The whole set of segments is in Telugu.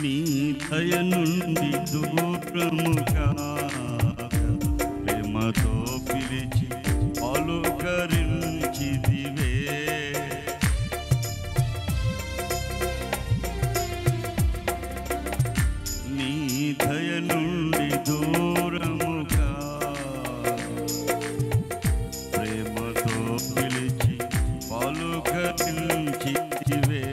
నీ దయ నుండి దూరముగా ప్రేమతో పిలిచి అలుకరించిదివే. నీ దయ నుండి దూరముగా ప్రేమతో పిలిచి అలుకరించిదివే.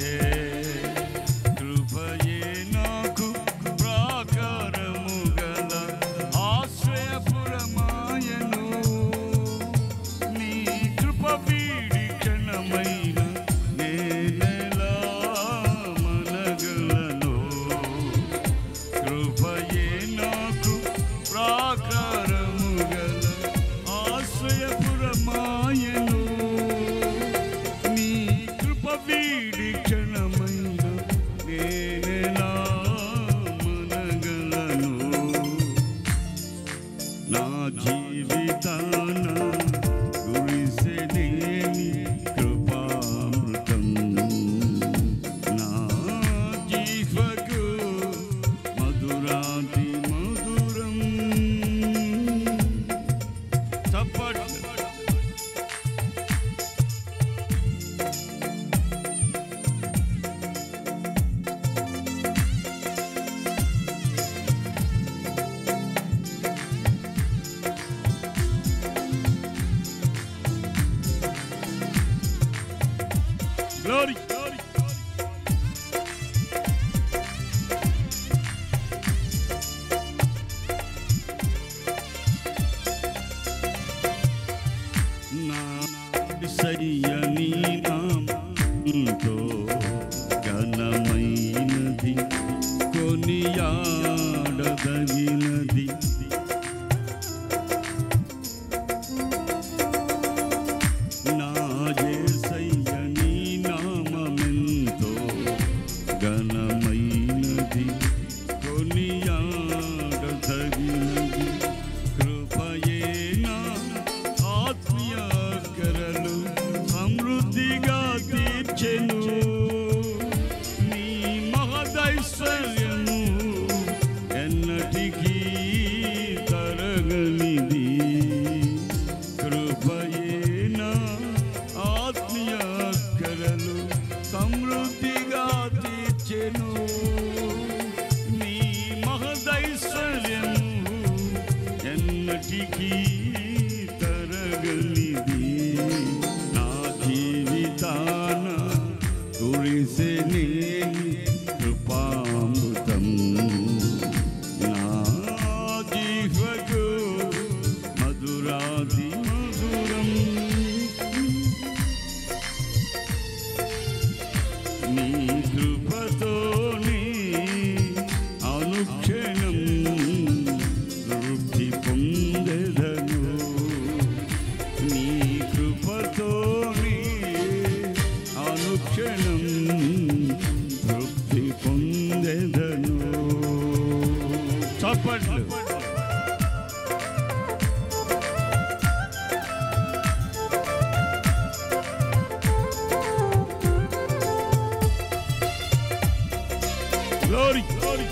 Glory, glory, నా సయ్యని నామంతో ఘనమైనది కొనియాడదగినది. నా యేసయ్యని నామమెంతో ఘనమైనది కొనియాడదగినది. కృపయే నా ఆత్మీయ కరలు సమృద్ధిగా తీర్చెను. నీ మహదైశ్వర్యము ఎన్నటికీ తరగనిది. కృపయే నా ఆత్మీయ కరలు సమృద్ధిగా తీర్చెను. నీ మహదైశ్వర్యము ఎన్నటికీ తరగనిది. నా జీవితాన కురిసెనే కృపామృతం. నా జీవకు మధురాది మధురం. నీ కృపతోనే అనుక్షణం తృప్తి పొందెదను. నీ కృపతోనే అనుక్షణం తృప్తి పొందెదను. చప్పట్లు. Glory, glory.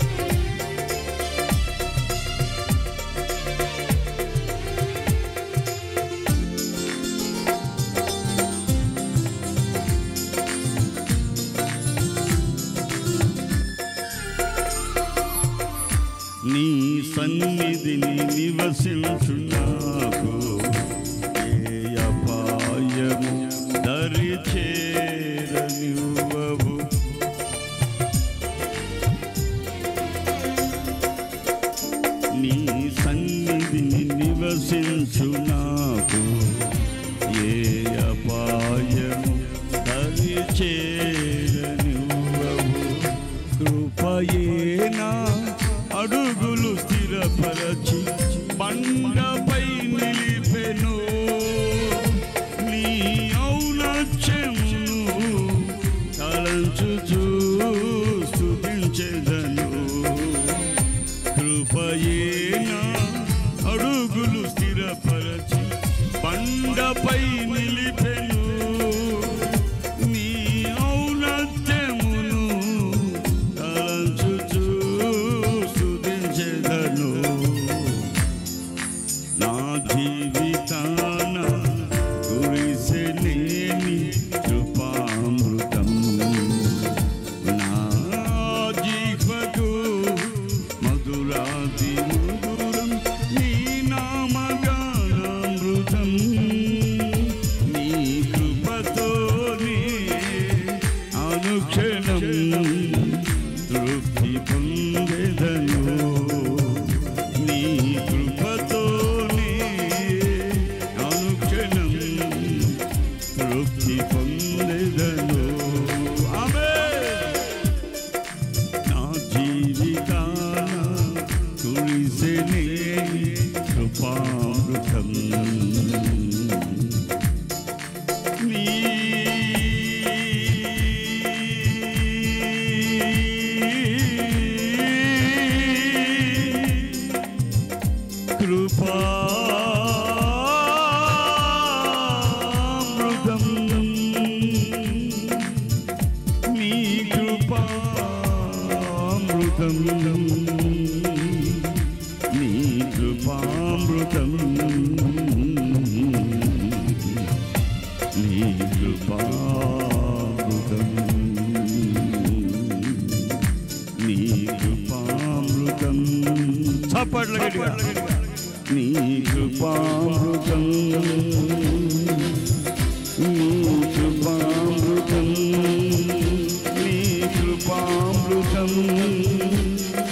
నీ సన్నిధిని నివసించున్నాకు ఏ అపాయము దరి చేరనివ్వవు. నీ సన్నిధిని నివసించున్నాకు ఏ అపాయము దరి చేరనివ్వవు. కృపయేనా అడుగులు స్థిరపరచి బండపై నిలిపెను. నీ ఔన్నత్యమును తలంచుచూ స్తుతించెదను. కృపయేనా అడుగులు స్థిరపరచి బండపై నిలిపెను. నీ ఔన్నత్యమును తలంచుచూ స్తుతించెదను. నా జీవితాన కురిసెనేని కృపామృతం. నా జీవకు మధురాతి మధురం నీ నామగానామృతం. నీ కృపతోనే అనుక్షణం తృప్తి పొందెదను. నీ కృపతోనే అనుక్షణం తృప్తి పొందెదను. నా జీవితాన కురిసెనే కృపామృతం. నీ కృపామృతం. నీ కృపామృతం. నీ కృపామృతం. నీ కృపామృతం. నీ కృపామృతం. చప్పట్లు గట్టిగా. నీ కృపామృతం. నీ కృపామృతం. నీ కృపామృతం.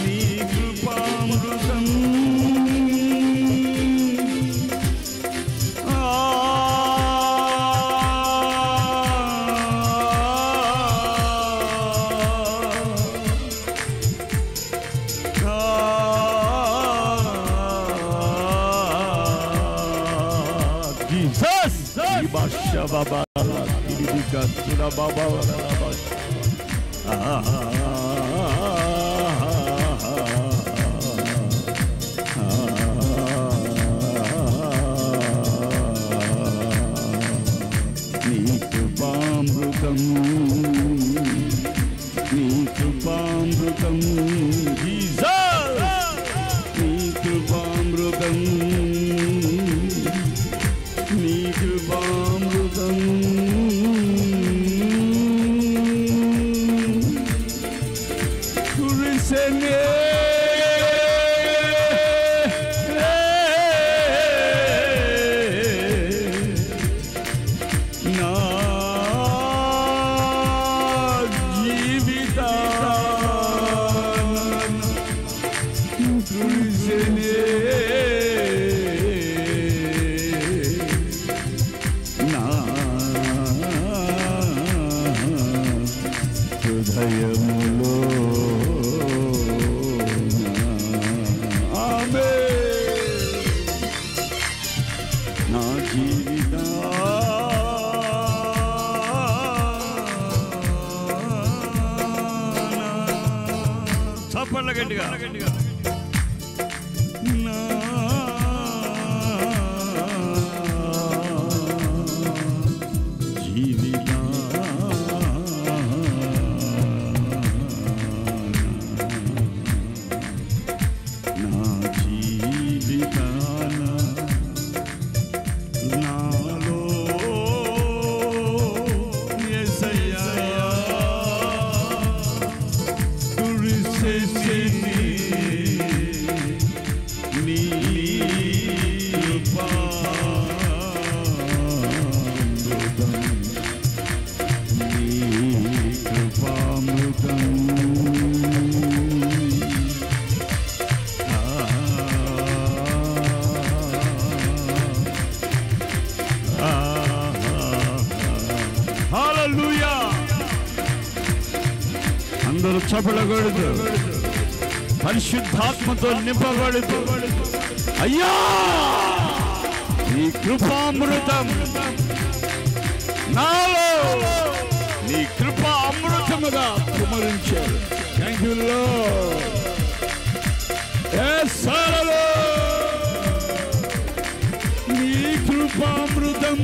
నీ కృపామృతం. Jesus, Ibasha Baba, Ibika Sura Baba, నీ కృపామృతం. నీ కృపామృతం. Jesus, నీ కృపామృతం. నీ కృపామృతం. కురిసెనే నా జీవితాన కురిసెనే హృదయములో. ఆమేన్. నా జీవితాన చప్పట్లు గట్టిగా. నా నాలో యేసయ్యా కురిసెనే నీ కృపామృతం. నీ కృపామృతం. హల్లెలూయా. అందరూ చపలగొడుతూ పరిశుద్ధాత్మతో నింపబడుతూ అయ్యా నీ కృపామృతం నాలో నీ కృపా అమృతముగా కుమరించారు. Thank you lord. నీ కృపామృతం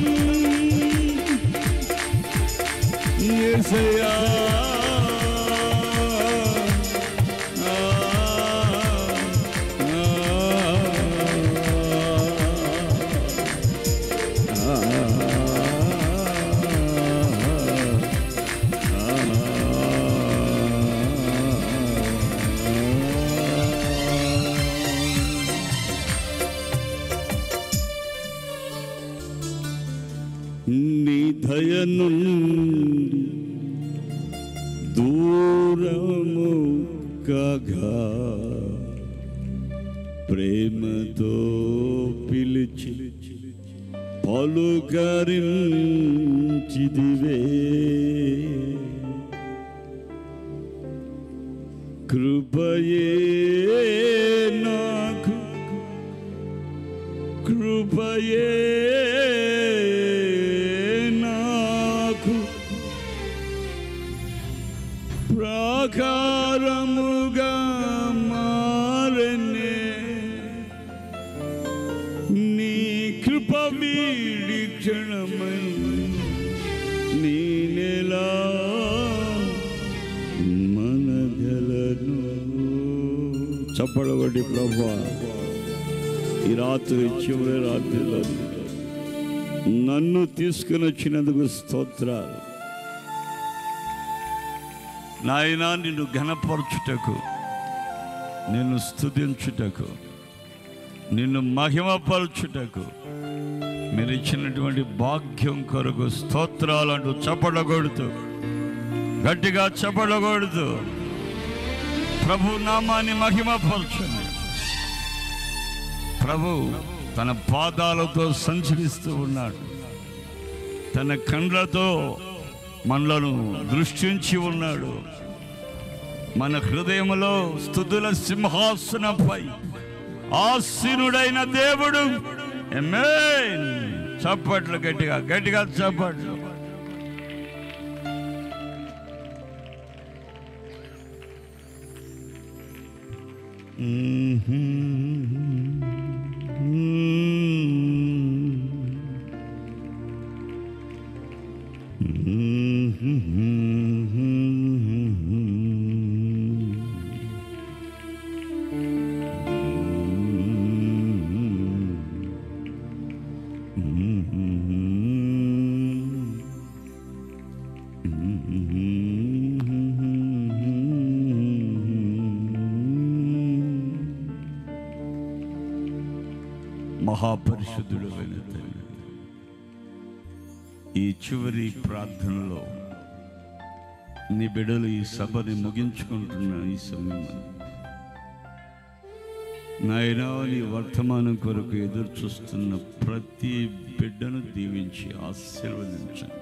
యేసయ్యా నీ దయ నుండి దూరము కాగా ప్రేమతో పిలిచి పలుకరించిదివే కృపయే నాకు కృపయే ప్రాకారముగా మారనే నీ కృప వీడి క్షణమై నేనెలా మనగలను. చప్పడబడి ప్రభువా ఈ రాత్రి చివరి రాత్రిలో నన్ను తీసుకుని వచ్చినందుకు స్తోత్రాలు నాయనా. నిన్ను ఘనపరచుటకు, నిన్ను స్తుతించుటకు, నిన్ను మహిమపరచుటకు మీరు ఇచ్చినటువంటి భాగ్యం కొరకు స్తోత్రాలంటూ చప్పడగొడుతూ గట్టిగా చప్పడగొడుతూ ప్రభు నామాన్ని మహిమపరచండి. ప్రభు తన పాదాలతో సంచరిస్తూ ఉన్నాడు. తన కండ్లతో మనలను దృష్టించి ఉన్నాడు. మన హృదయములో స్తుతుల సింహాసనంపై ఆసీనుడైన దేవుడు. ఆమేన్. చప్పట్లు గట్టిగా గట్టిగా చప్పట్లు. మహాపరిశుద్ధుడు అయిన తండ్రి, ఈ చివరి ప్రార్థనలో నీ బిడ్డలు ఈ సభని ముగించుకుంటున్న ఈ సమయంలో నాయనా నీ వర్తమానం కొరకు ఎదురు చూస్తున్న ప్రతి బిడ్డను దీవించి ఆశీర్వదించండి.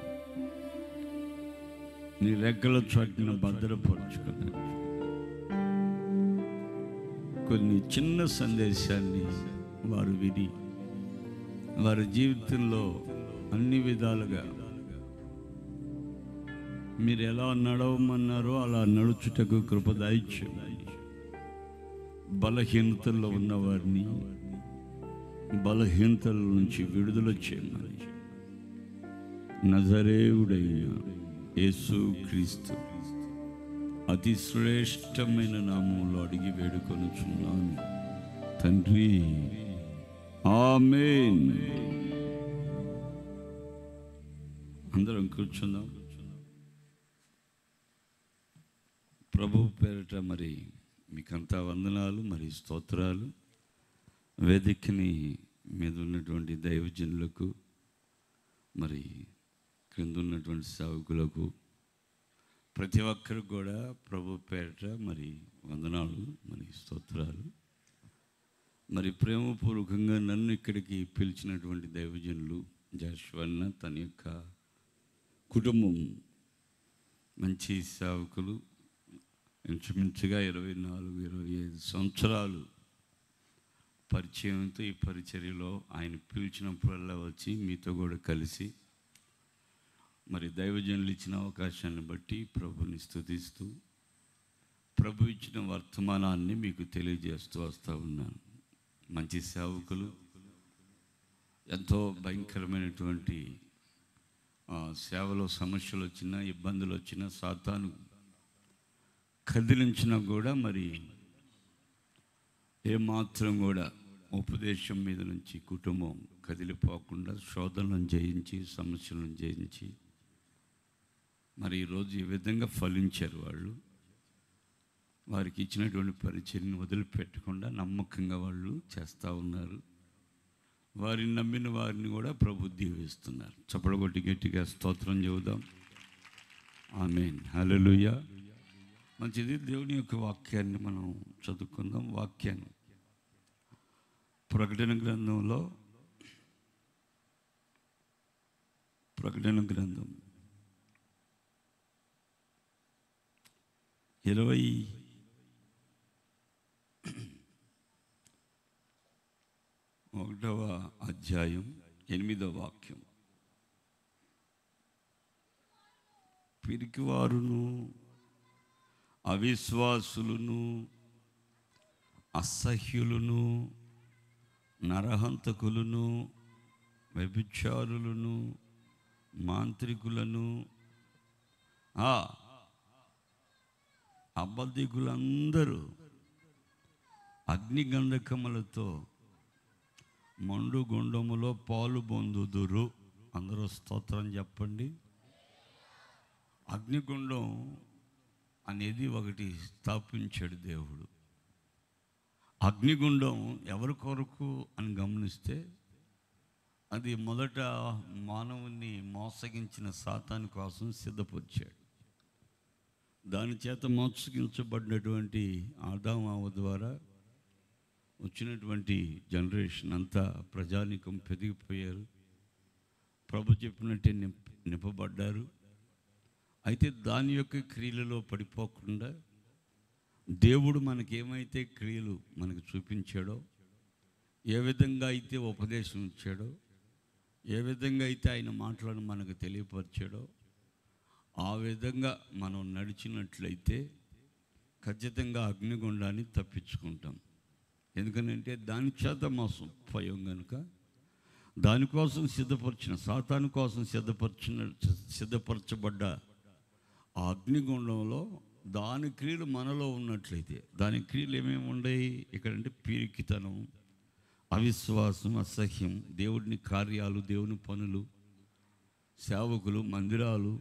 నీ రెక్కల చోటున భద్రపరుచుకున్నాను. కొన్ని చిన్న సందేశాన్ని వారు విని వారి జీవితంలో అన్ని విధాలుగా మీరు ఎలా నడవమన్నారో అలా నడుచుటకు కృప దయచేయండి. బలహీనతల్లో ఉన్నవారిని బలహీనతల నుంచి విడుదల చేయమని నజరేయుడైన యేసుక్రీస్తు అతి శ్రేష్టమైన నామంలో అడిగి వేడుకొనుచున్నాను తండ్రి. ఆమేన్. అందరం కూర్చుందాం. ప్రభు పేరిట మరి మీకంతా వందనాలు, మరి స్తోత్రాలు. వేదికని మీద ఉన్నటువంటి దైవజనులకు, మరి క్రింద ఉన్నటువంటి సేవకులకు, ప్రతి ఒక్కరికి కూడా ప్రభు పేరిట మరి వందనాలు, మరి స్తోత్రాలు. మరి ప్రేమపూర్వకంగా నన్ను ఇక్కడికి పిలిచినటువంటి దైవజనులు జాషువన్న, తన యొక్క కుటుంబం, మంచి సేవకులు, ఇంచుమించుగా 24-25 సంవత్సరాలు పరిచయంతో ఈ పరిచర్యలో ఆయన పిలిచినప్పుడల్లా వచ్చి మీతో కూడా కలిసి మరి దైవజనులు ఇచ్చిన అవకాశాన్ని బట్టి ప్రభుని స్తుతిస్తూ ప్రభు ఇచ్చిన వర్తమానాన్ని మీకు తెలియజేస్తూ వస్తూ ఉన్నాను. మంచి సేవకులు, ఎంతో భయంకరమైనటువంటి సేవలో సమస్యలు వచ్చినా, ఇబ్బందులు వచ్చినా, సాతాను కదిలించినా కూడా మరి ఏమాత్రం కూడా ఉపదేశం మీద నుంచి కుటుంబం కదిలిపోకుండా శోధనలను జయించి, సమస్యలను జయించి మరి ఈరోజు ఈ విధంగా ఫలించారు. వాళ్ళు వారికి ఇచ్చినటువంటి పరిచర్యను వదిలిపెట్టకుండా నమ్మకంగా వాళ్ళు చేస్తూ ఉన్నారు. వారిని నమ్మిన వారిని కూడా ప్రభు దీవిస్తున్నారు. చప్పట్లు కొట్టి గట్టిగా స్తోత్రం చెబుదాం. ఆమేన్, హల్లెలూయా. మంచిది. దేవుని యొక్క వాక్యాన్ని మనం చదువుకుందాం. వాక్యాన్ని ప్రకటన గ్రంథంలో, ప్రకటన గ్రంథం 21వ అధ్యాయం 8వ వాక్యం. పిరికివారును, అవిశ్వాసులను, అసహ్యులను, నరహంతకులను, వ్యభిచారులను, మాంత్రికులను, అబద్ధికులందరూ అగ్నిగంధకములతో మండు గుండములో పాలు పొందుదురు. అందరూ స్తోత్రం చెప్పండి. అగ్నిగుండం అనేది ఒకటి స్థాపించాడు దేవుడు. అగ్నిగుండం ఎవరి కొరకు అని గమనిస్తే అది మొదట మానవుని మోసగించిన సాతాను కోసం సిద్ధపరిచాడు. దాని చేత మోసగించబడినటువంటి ఆదాము హవ్వ ద్వారా వచ్చినటువంటి జనరేషన్ అంతా ప్రజానీకం పెరిగిపోయారు. ప్రభు చెప్పినట్టే నింపబడ్డారు. అయితే దాని యొక్క క్రియలలో పడిపోకుండా దేవుడు మనకేమైతే క్రియలు మనకు చూపించాడో, ఏ విధంగా అయితే ఉపదేశం ఇచ్చాడో, ఏ విధంగా అయితే ఆయన మాటలను మనకు తెలియపరిచాడో, ఆ విధంగా మనం నడిచినట్లయితే ఖచ్చితంగా అగ్నిగుండాన్ని తప్పించుకుంటాం. ఎందుకనంటే దాని చేత మోసం పోయాం కనుక, దానికోసం సిద్ధపరిచిన, సాతాను కోసం సిద్ధపరచబడ్డ ఆ అగ్నిగుండంలో దాని క్రియలు మనలో ఉన్నట్లయితే, దాని క్రియలు ఏమేమి ఉన్నాయి ఇక్కడంటే పీరికితనం, అవిశ్వాసం, అసహ్యం, దేవుడిని కార్యాలు, దేవుని పనులు, సేవకులు, మందిరాలు,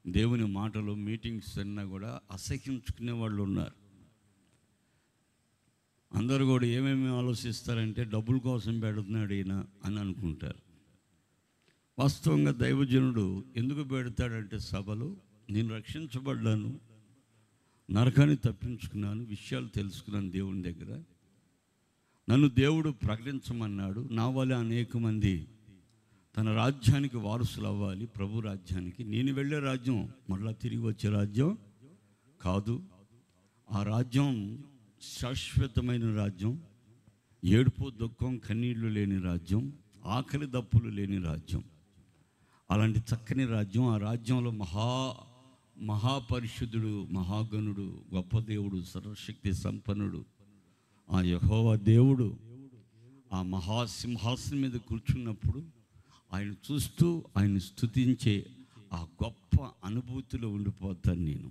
దేవుని మాటలు, మీటింగ్స్ అన్నా కూడా అసహ్యించుకునే వాళ్ళు ఉన్నారు. అందరూ కూడా ఏమేమి ఆలోచిస్తారంటే డబ్బుల కోసం పెడుతున్నాడు ఈయన అని అనుకుంటారు. వాస్తవంగా దైవజనుడు ఎందుకు పెడతాడంటే సభలు, నేను రక్షించబడ్డాను, నరకాన్ని తప్పించుకున్నాను, విషయాలు తెలుసుకున్నాను దేవుని దగ్గర, నన్ను దేవుడు ప్రకటించమన్నాడు, నా వల్ల అనేక మంది తన రాజ్యానికి వారసులు అవ్వాలి, ప్రభు రాజ్యానికి. నేను వెళ్ళే రాజ్యం మళ్ళా తిరిగి వచ్చే రాజ్యం కాదు. ఆ రాజ్యం శాశ్వతమైన రాజ్యం, ఏడుపు, దుఃఖం, కన్నీళ్లు లేని రాజ్యం, ఆకలి దప్పులు లేని రాజ్యం. అలాంటి చక్కని రాజ్యం. ఆ రాజ్యంలో మహాపరిశుద్ధుడు, మహాగణుడు, గొప్ప దేవుడు, సర్వశక్తి సంపన్నుడు ఆ యెహోవా దేవుడు ఆ మహాసింహాసనం మీద కూర్చున్నప్పుడు ఆయన చూస్తూ ఆయన స్తుతించే ఆ గొప్ప అనుభూతిలో ఉండిపోతాను నేను.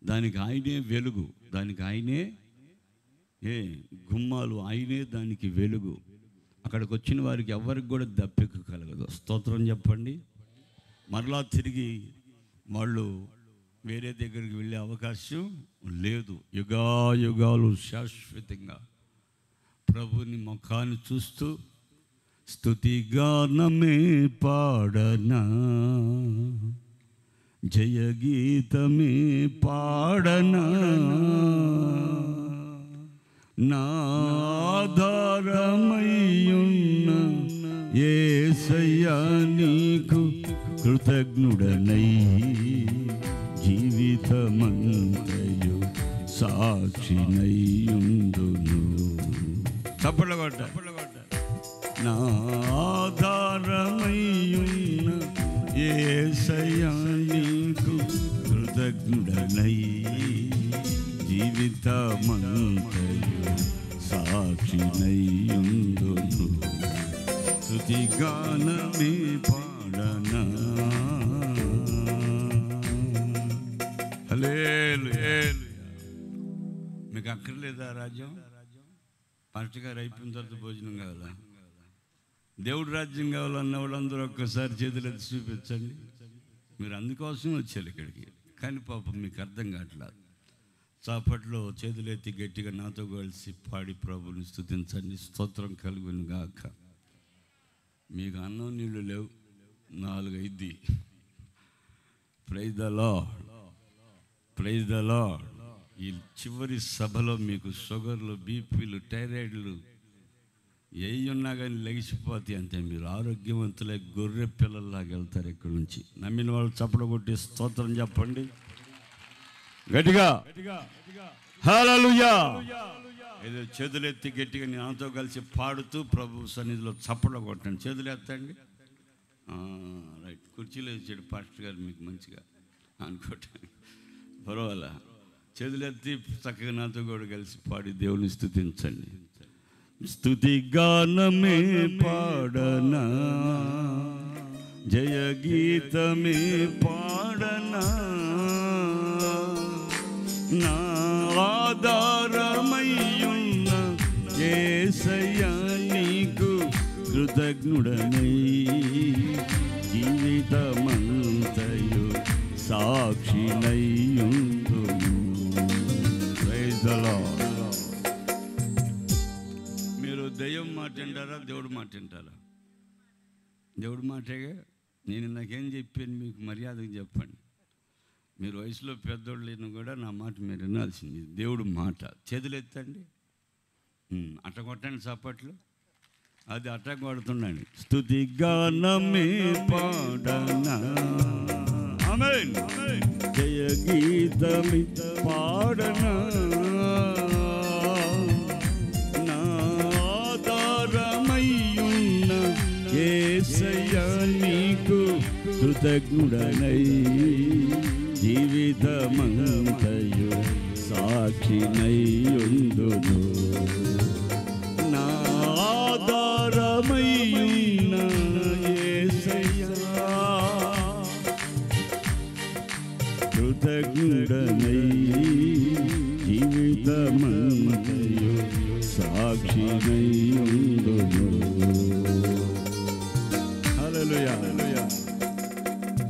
దానికి ఆయనే వెలుగు, దానికి ఆయనే గుమ్మాలు, ఆయనే దానికి వెలుగు. అక్కడికి వచ్చిన వారికి ఎవరికి కూడా దప్పిక కలగదు. స్తోత్రం చెప్పండి. మరలా తిరిగి వాళ్ళు వేరే దగ్గరికి వెళ్ళే అవకాశం లేదు. యుగాలు శాశ్వతంగా ప్రభుని ముఖాన్ని చూస్తూ స్తుతిగానమే పాడనా, జయగీతమే పాడనా, నాధారమయ్యున్న యేసయ్యా నీకు కృతజ్ఞుడనై జీవితమంతయు సాక్షినైయుందును. చప్పట్లు కొట్ట. నా ఆధారమయ్యున్న యేసయ్యా నీకు కృతజ్ఞుడనై జీవితమంతయు సాక్షినైయుందును. స్తుతిగానమే పాడనా. హల్లెలూయా. మీకు అక్కర్లేదా రాజ్యం? పాస్టర్ గారు అయిపోయిన తర్వాత భోజనం కావాలా? దేవుడు రాజ్యం కావాలన్న వాళ్ళందరూ ఒక్కసారి చేతులెత్తి చూపించండి. మీరు అందుకోసం వచ్చారు ఇక్కడికి, కానీ పాపం మీకు అర్థం కావట్లేదు. చాపట్లో చేతులెత్తి గట్టిగా నాతో కలిసి పాడి ప్రభుని స్తుతించండి. స్తోత్రం కలుగును గాక. మీకు అన్నం నీళ్ళు లేవు, 4-5. Praise the lord, praise the lord. ఈ చివరి సభలో మీకు షుగర్లు, బీపీలు, థైరాయిడ్లు ఏవి ఉన్నా కానీ లెగిసిపోతాయి. అంతే. మీరు ఆరోగ్యవంతులై గొర్రె పిల్లల్లాగా వెళ్తారు ఇక్కడి నుంచి. నమ్మిన వాళ్ళు చప్పట కొట్టి స్తోత్రం చెప్పండి గట్టిగా. హల్లెలూయా. ఏదో చేతులెత్తి గట్టిగా నాతో కలిసి పాడుతూ ప్రభు సన్నిధిలో చప్పట కొట్టండి. చేతులు ఎత్తండి. రైట్. కుర్చీలో ఇచ్చాడు పాస్టర్ గారు మీకు మంచిగా అనుకోవటానికి. పర్వాలా. చేతులెత్తి చక్కగా నాతో కూడా కలిసి పాడి దేవుని స్తుతించండి. స్తుతిగానమే పాడనా, జయ గీతమే పాడనా, నా ఆధారమయ్యున్న యేసయ్యా నీకు కృతజ్ఞుడనై జీవితమంతయు సాక్షినైయుందును. Praise the lord. మీరు దెయ్యం మాట వింటారా, దేవుడు మాట వింటారా? దేవుడు మాటేగా. నేను నాకేం చెప్పాను మీకు మర్యాదగా చెప్పండి. మీరు వయసులో పెద్దోళ్ళని కూడా నా మాట మీరు వినాల్సింది. దేవుడు మాట. చేతులు ఎత్తండి, అట్ట కొట్టండి చప్పట్లు. అది అట్ట కొడుతుండండి. స్తుతిగానమే పాడనా, ఆమేన్, జయ గీతమి పాడనా, నా ఆధారమయ్యున్న యేసయ్యా నీకు కృతజ్ఞుడనై జీవితమంతయు సాక్షినైయుందును. నా ఆధారమయ్యున్న యేసయ్యా కృతజ్ఞుడనై జీవితమంతయు సాక్షినైయుందును. హల్లెలూయా.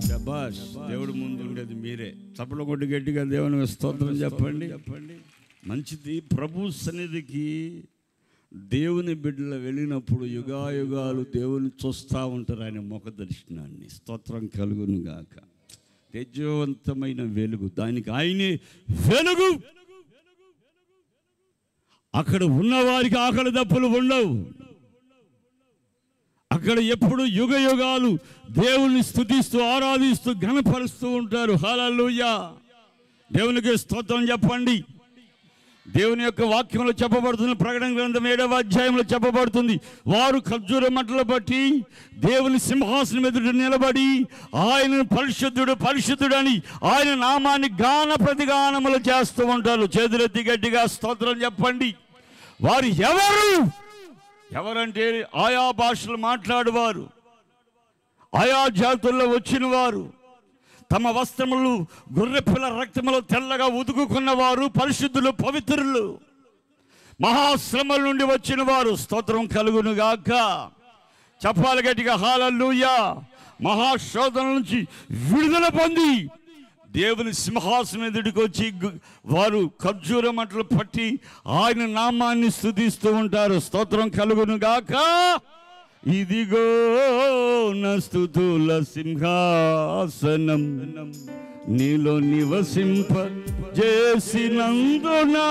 శభాష్. దేవుడు ముందు ఉండేది మీరే. చప్పట్లు కొట్టి గట్టిగా దేవుని స్తోత్రం చెప్పండి. మంచిది. ప్రభు సన్నిధికి దేవుని బిడ్డలు వెళ్ళినప్పుడు యుగాయుగాలు దేవుని చూస్తూ ఉంటారు ఆయన ముఖ దర్శనాన్ని. స్తోత్రం కలుగును గాక. తేజవంతమైన వెలుగు, దానికి ఆయనే వెలుగు. అక్కడ ఉన్నవారికి ఆకలి దప్పులు ఉండవు. అక్కడ ఎప్పుడు యుగ యుగాలు దేవుని స్తుతిస్తూ ఆరాధిస్తూ ఘనపరుస్తూ ఉంటారు. హల్లెలూయా. దేవునికి స్తోత్రం చెప్పండి. దేవుని యొక్క వాక్యంలో చెప్పబడుతుంది. ప్రకటన గ్రంథం 7వ అధ్యాయంలో చెప్పబడుతుంది. వారు ఖర్జూర మంటలు బట్టి దేవుని సింహాసనం ఎదుట నిలబడి ఆయన పరిశుద్ధుడు పరిశుద్ధుడు అని ఆయన నామాన్ని గాన ప్రతిగానములు చేస్తూ ఉంటారు. చేతులెత్తి గట్టిగా స్తోత్రం చెప్పండి. వారు ఎవరంటే ఆయా భాషలు మాట్లాడేవారు, ఆయా జాతుల్లో వచ్చిన వారు, తమ వస్త్రములు గొర్రెపిల్ల రక్తములో తెల్లగా ఉతుకుకున్నవారు, పరిశుద్ధులు పవిత్రులు, మహాశ్రమల నుండి వచ్చిన వారు. స్తోత్రం కలుగును గాక. చెప్పాలి గట్టిగా హల్లెలూయా. మహాశోధన నుంచి విడుదల పొంది దేవుని సింహాసనం ఎదుటికి వచ్చి వారు ఖర్జూర మంటలు పట్టి ఆయన నామాన్ని స్తుతిస్తూ ఉంటారు. స్తోత్రం కలుగును గాక. ఇదిగో నా స్తుతుల సింహాసనం నీలో నివసింప చేసినందునా,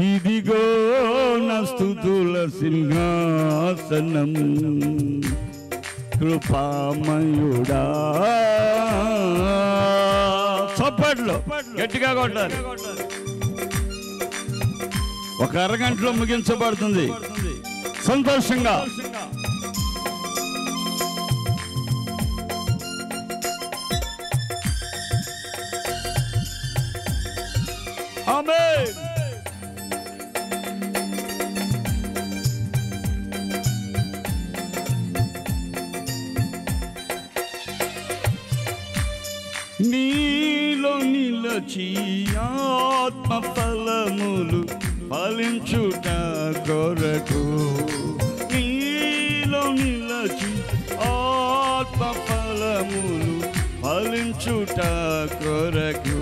ఇదిగో నా స్తుతుల సింహాసనం కృపామయుడా. చప్పట్లు గట్టిగా కొట్టాలి. ఒక అరగంటలో ముగించబడుతుంది. సంతోషంగా ఆమేన్. నీలో నిలచి ఆత్మ ఫలములు ఫలించుట కొరకు, నీలో నిలచి ఆత్మ ఫలములు ఫలించుట కొరకు,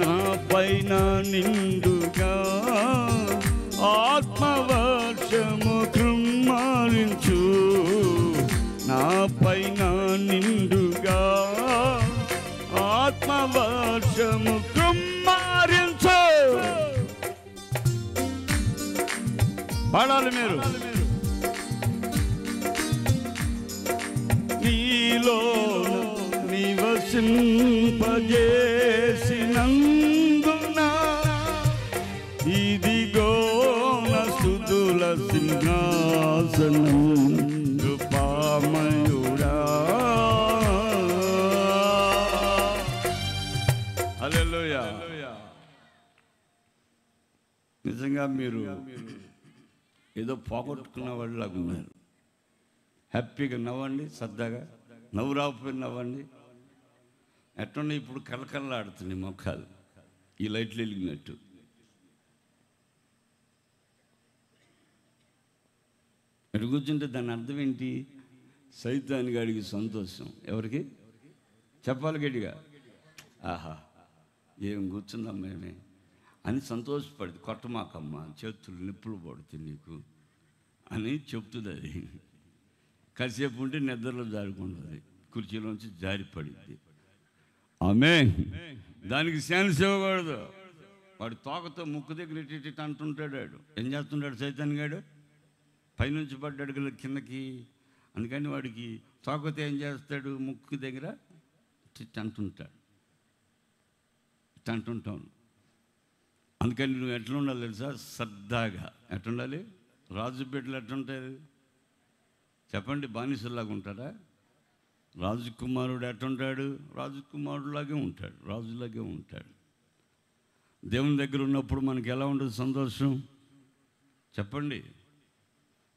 నా పైన నిండుగా ఆత్మవర్షము కృమ్మారించు, నా పైన నిండుగా ఆత్మవర్షము కృమ్మారించు. పాడాలి మీరు. నీలో నివసింపజేసినందున ఇదిగో నా స్తుతుల సింహాసనం, కృపామయుడా. హల్లెలూయా. నిజంగా మీరు ఏదో పోగొట్టుకున్న వాళ్ళలాగా ఉన్నారు. హ్యాపీగా నవ్వండి, సరదాగా. నవ్వు రాకపోయి నవ్వండి. ఎట్లున్నా ఇప్పుడు కలకల్లాడుతున్నాయి ముఖాలు ఈ లైట్లు వెలిగినట్టు. ఎటు కూర్చుంటే దాని అర్థం ఏంటి? సైతాని గాడికి సంతోషం. ఎవరికి చెప్పాలి గట్టిగా? ఆహా, ఏం కూర్చుందమ్మా మేమే అని సంతోషపడింది. కొట్టమాకమ్మ, చేతులు నిప్పులు పడుతుంది నీకు అని చెప్తుంది. అది కాసేపు ఉంటే నిద్రలో జారుకుంటుంది, కుర్చీలోంచి జారిపడింది. ఆమేన్. దానికి ఛాన్స్ ఇవ్వకూడదు. వాడు తోకతో ముక్కు దగ్గర ఇటు అంటుంటాడు. వాడు ఏం చేస్తుంటాడు? సైతాన్ గాడు పైనుంచి పడ్డాడు కదా కిందకి. అందుకని వాడికి తోకతో ఏం చేస్తాడు? ముక్కు దగ్గర అంటుంటాడు, అంటుంటాను. అందుకని నువ్వు ఎట్లా ఉండాలి తెలుసా? సరదాగా. ఎట్లుండాలి? రాజు బిడ్డలు ఎట్లుంటారు చెప్పండి? బానిసలాగా ఉంటారా? రాజకుమారుడు ఎట్లుంటాడు? రాజకుమారులాగే ఉంటాడు, రాజులాగే ఉంటాడు. దేవుని దగ్గర ఉన్నప్పుడు మనకి ఎలా ఉంటుంది సంతోషం చెప్పండి?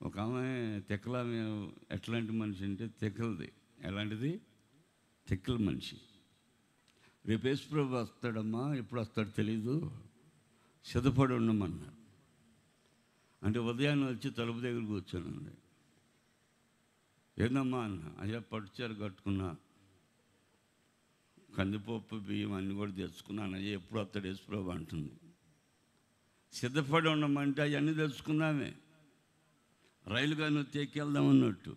ఒక ఆమె తెక్కల ఎట్లాంటి మనిషి అంటే తెక్కలది. ఎలాంటిది? తెక్కల మనిషి. రేపు యేసుప్రభు వస్తాడమ్మా, ఎప్పుడు వస్తాడో తెలీదు, సిద్ధపడి ఉండమన్నారు. అంటే ఉదయాన్నే వచ్చి తలుపు దగ్గర కూర్చోనండి. ఏందమ్మా అన్న? అయ్యా పట్టుచీర కట్టుకున్నా, కందిపప్పు బియ్యం అన్నీ కూడా తెచ్చుకున్నాను. అయ్యా ఎప్పుడు వస్తాడు యేసుప్రభు అంటుంది. సిద్ధపడి ఉండమంటే అవన్నీ తెచ్చుకున్నామే, రైలుగా నువ్వు తెక్కెళ్దామన్నట్టు.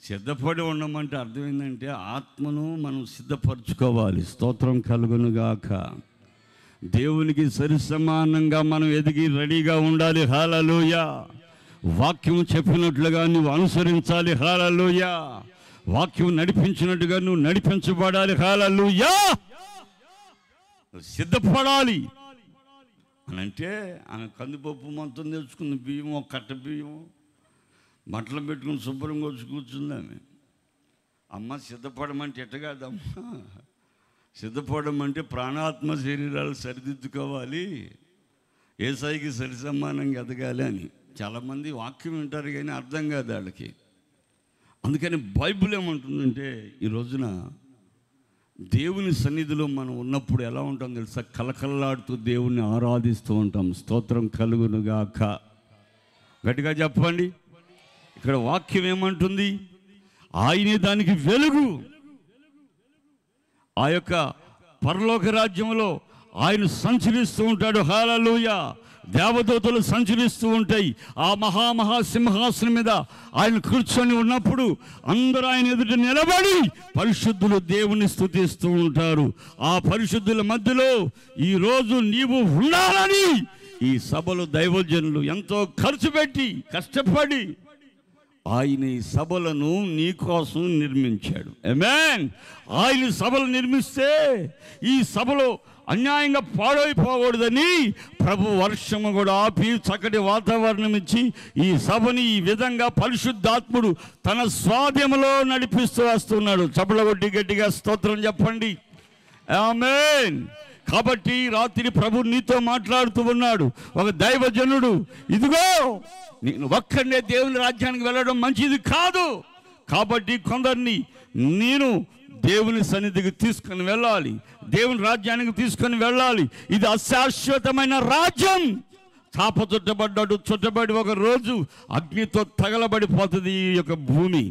సిద్ధపడి ఉండమంటే అర్థం ఏంటంటే ఆత్మను మనం సిద్ధపరచుకోవాలి. స్తోత్రం కలుగునుగాక. దేవునికి సరి సమానంగా మనం ఎదిగి రెడీగా ఉండాలి. హల్లెలూయా. వాక్యం చెప్పినట్లుగా నువ్వు అనుసరించాలి. హల్లెలూయా. వాక్యం నడిపించినట్టుగా నువ్వు నడిపించబడాలి. హల్లెలూయా. సిద్ధపడాలి అని అంటే ఆమె కందిపప్పు మొత్తం తెచ్చుకుంది, బియ్యం, ఒక కట్ట బియ్యం, బట్టలు పెట్టుకుని శుభ్రంగా వచ్చి కూర్చుంది ఆమె. అమ్మ సిద్ధపడమంటే ఎట్ట కాదమ్మా, సిద్ధపడమంటే ప్రాణాత్మ శరీరాలు సరిదిద్దుకోవాలి, యేసయ్యకి సరి సమానంగా ఎదగాలి అని. చాలామంది వాక్యం వింటారు కానీ అర్థం కాదు వాళ్ళకి. అందుకని బైబిల్ ఏమంటుందంటే ఈ రోజున దేవుని సన్నిధిలో మనం ఉన్నప్పుడు ఎలా ఉంటాం తెలుసా? కలకల్లాడుతూ దేవుణ్ణి ఆరాధిస్తూ ఉంటాం. స్తోత్రం కలుగునుగాక. గట్టిగా చెప్పండి. ఇక్కడ వాక్యం ఏమంటుంది? ఆయనే దానికి వెలుగు. ఆ యొక్క పరలోక రాజ్యంలో ఆయన సంచరిస్తూ ఉంటాడు. హల్లెలూయా. దేవదూతలు సంచరిస్తూ ఉంటాయి. ఆ మహాసింహాసనం మీద ఆయన కూర్చొని ఉన్నప్పుడు అందరూ ఆయన ఎదుట నిలబడి పరిశుద్ధులు దేవుని స్తుతిస్తూ ఉంటారు. ఆ పరిశుద్ధుల మధ్యలో ఈరోజు నీవు ఉండాలని ఈ సభలో దైవజనులు ఎంతో ఖర్చు పెట్టి కష్టపడి ఆయన ఈ సభలను నీ కోసం నిర్మించాడు. ఆమేన్. ఆయన సభలు నిర్మిస్తే ఈ సభలో అన్యాయంగా పాడైపోకూడదని ప్రభు వర్షము కూడా ఆపి చక్కటి వాతావరణం ఇచ్చి ఈ సభని ఈ విధంగా పరిశుద్ధాత్ముడు తన స్వాధీనంలో నడిపిస్తూ వస్తున్నాడు. చప్పట్లు కొట్టి గట్టిగా స్తోత్రం చెప్పండి. ఆమేన్. కాబట్టి రాత్రి ప్రభు నీతో మాట్లాడుతూ ఉన్నాడు. ఒక దైవజనుడు, ఇదిగో నేను ఒక్కడే దేవుని రాజ్యానికి వెళ్ళడం మంచిది కాదు, కాబట్టి కొందరిని నేను దేవుని సన్నిధికి తీసుకొని వెళ్ళాలి, దేవుని రాజ్యానికి తీసుకొని వెళ్ళాలి. ఇది అశాశ్వతమైన రాజ్యం. చాప చుట్టబడి ఒక రోజు అగ్నితో తగలబడిపోతుంది ఈ యొక్క భూమి.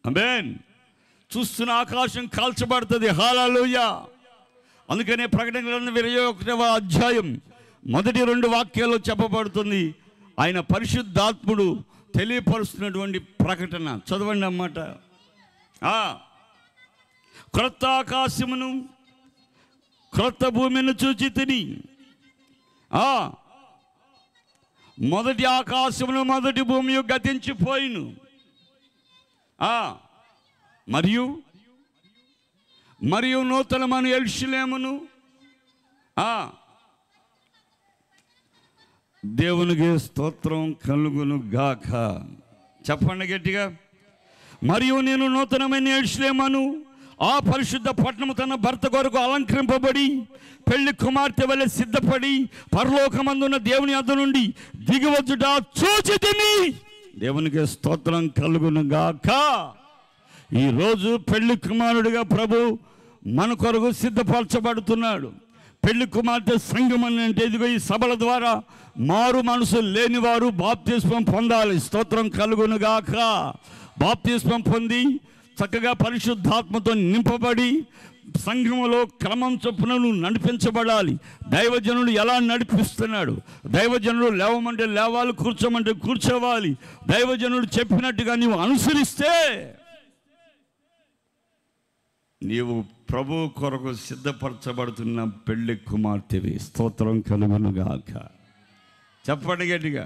ఆమేన్. చూస్తున్న ఆకాశం కాల్చబడుతుంది. హల్లెలూయా. అందుకనే ప్రకటన గ్రంథం 21వ అధ్యాయం మొదటి 2 వాక్యాల్లో చెప్పబడుతుంది. ఆయన పరిశుద్ధాత్ముడు తెలియపరుస్తున్నటువంటి ప్రకటన చదవండి అన్నమాట. క్రొత్త ఆకాశమును క్రొత్త భూమిని చూచి తిని, మొదటి ఆకాశమును మొదటి భూమి గతించిపోయిను, మరియు నూతనమైన యెరూషలేమును దేవునికి స్తోత్రం కలుగును గాక. చెప్పండి గట్టిగా. మరియు నేను నూతనమైన యెరూషలేమును ఆ పరిశుద్ధ పట్టణము తన భర్త కొరకు అలంకరింపబడి పెళ్లి కుమార్తె వలె సిద్ధపడి పరలోకమందున్న దేవుని యొద్ద నుండి దిగివచ్చుట చూచితిని. దేవునికి స్తోత్రం కలుగును గాక. ఈరోజు పెళ్లి కుమారుడిగా ప్రభు మన కొరకు సిద్ధపరచబడుతున్నాడు. పెళ్లి కుమార్తె సంఘం అంటే ఇదిగో ఈ సభల ద్వారా మారు మనసు లేనివారు బాప్తిస్మం పొందాలి. స్తోత్రం కలుగును గాక. బాప్తిస్మం పొంది చక్కగా పరిశుద్ధాత్మతో నింపబడి సంఘములో క్రమం చొప్పున నడిపించబడాలి. దైవజనుడు ఎలా నడిపిస్తున్నాడు? దైవజనుడు లేవమంటే లేవాలి, కూర్చోమంటే కూర్చోవాలి. దైవజనుడు చెప్పినట్టుగా నీవు అనుసరిస్తే నీవు ప్రభు కొరకు సిద్ధపరచబడుతున్న పెళ్లి కుమార్తెవి. స్తోత్రం కలుగును గాక. చెప్పండి గట్టిగా.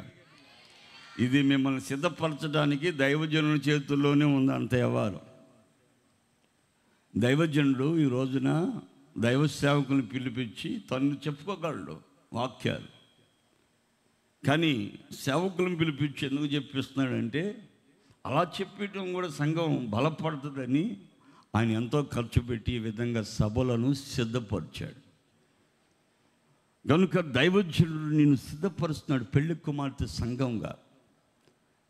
ఇది మిమ్మల్ని సిద్ధపరచడానికి దైవజనుడి చేతుల్లోనే ఉంది అంత వ్యవహారం. దైవజనుడు ఈ రోజున దైవ సేవకులను పిలిపించి తను చెప్పుకోగలడు వాక్యాలు, కానీ సేవకులను పిలిపించి ఎందుకు చెప్పిస్తున్నాడంటే అలా చెప్పడం కూడా సంఘం బలపడుతుందని ఆయన ఎంతో ఖర్చు పెట్టి ఈ విధంగా సభలను సిద్ధపరిచాడు. కనుక దైవజనుడు నిన్ను సిద్ధపరుస్తున్నాడు పెళ్లి కుమార్తె సంఘంగా.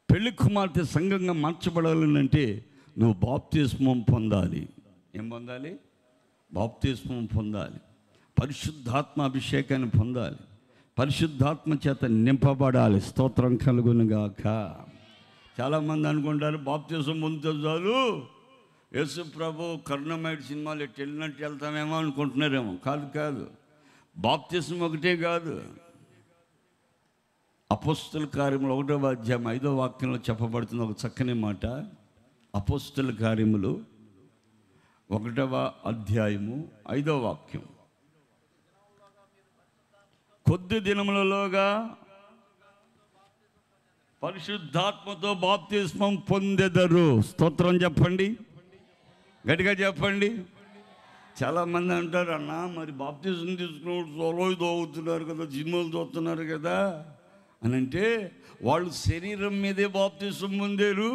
పెళ్లి కుమార్తె సంఘంగా మార్చబడాలంటే నువ్వు బాప్తిస్మం పొందాలి. ఏం పొందాలి? బాప్తిస్మం పొందాలి. పరిశుద్ధాత్మ అభిషేకాన్ని పొందాలి. పరిశుద్ధాత్మ చేత నింపబడాలి. స్తోత్రం కలుగును గాక. చాలామంది అనుకుంటారు బాప్తిస్మం పొందితే చాలు, యేసు ప్రభు కరుణమయుడు సినిమాలు ఎట్టు వెళ్ళినట్టు వెళ్తామేమో అనుకుంటున్నారేమో. కాదు. బాప్తిస్మం ఒకటే కాదు. అపోస్తల కార్యములు 1వ అధ్యాయం 5వ వాక్యంలో చెప్పబడుతున్న ఒక చక్కని మాట. అపోస్తల కార్యములు 1వ అధ్యాయము 5వ వాక్యం. కొద్ది దినములలోగా పరిశుద్ధాత్మతో బాప్తిస్మం పొందెదరు. స్తోత్రం చెప్పండి, గట్టిగా చెప్పండి. చాలామంది అంటారు, అన్న మరి బాప్తిజం తీసుకున్నప్పుడు సోలో తోగుతున్నారు కదా, సినిమాలు చూస్తున్నారు కదా అని అంటే, వాళ్ళు శరీరం మీదే బాప్తిజం పొందారు,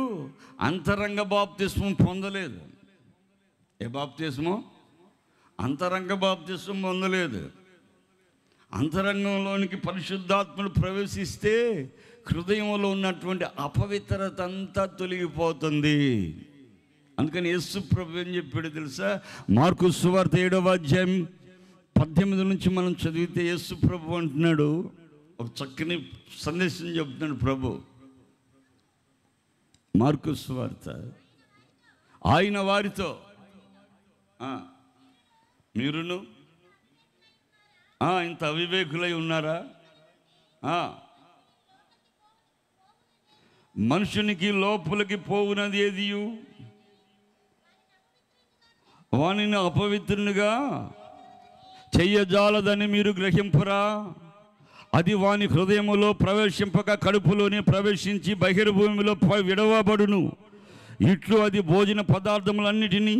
అంతరంగ బాప్తిజం పొందలేదు. ఏ బాప్తిజమో? అంతరంగ బాప్తిజం పొందలేదు. అంతరంగంలోనికి పరిశుద్ధాత్మను ప్రవేశిస్తే హృదయంలో ఉన్నటువంటి అపవిత్రత అంతా తొలగిపోతుంది. అందుకని యేసు ప్రభు ఏం చెప్పాడు తెలుసా? మార్కు సువార్త 7వ అధ్యాయం 18 నుంచి మనం చదివితే యేసు ప్రభు అంటున్నాడు, ఒక చక్కని సందేశం చెప్తున్నాడు ప్రభు. మార్కు సువార్త. ఆయన వారితో, మీరును ఇంత అవివేకులై ఉన్నారా? మనుషునికి లోపలికి పోవునది ఏదియు వానిని అపవిత్రునిగా చెయ్యజాలదని మీరు గ్రహింపురా? అది వాని హృదయములో ప్రవేశింపక కడుపులోనే ప్రవేశించి బహిర్భూమిలో విడవబడును. ఇట్లు అది భోజన పదార్థములన్నిటినీ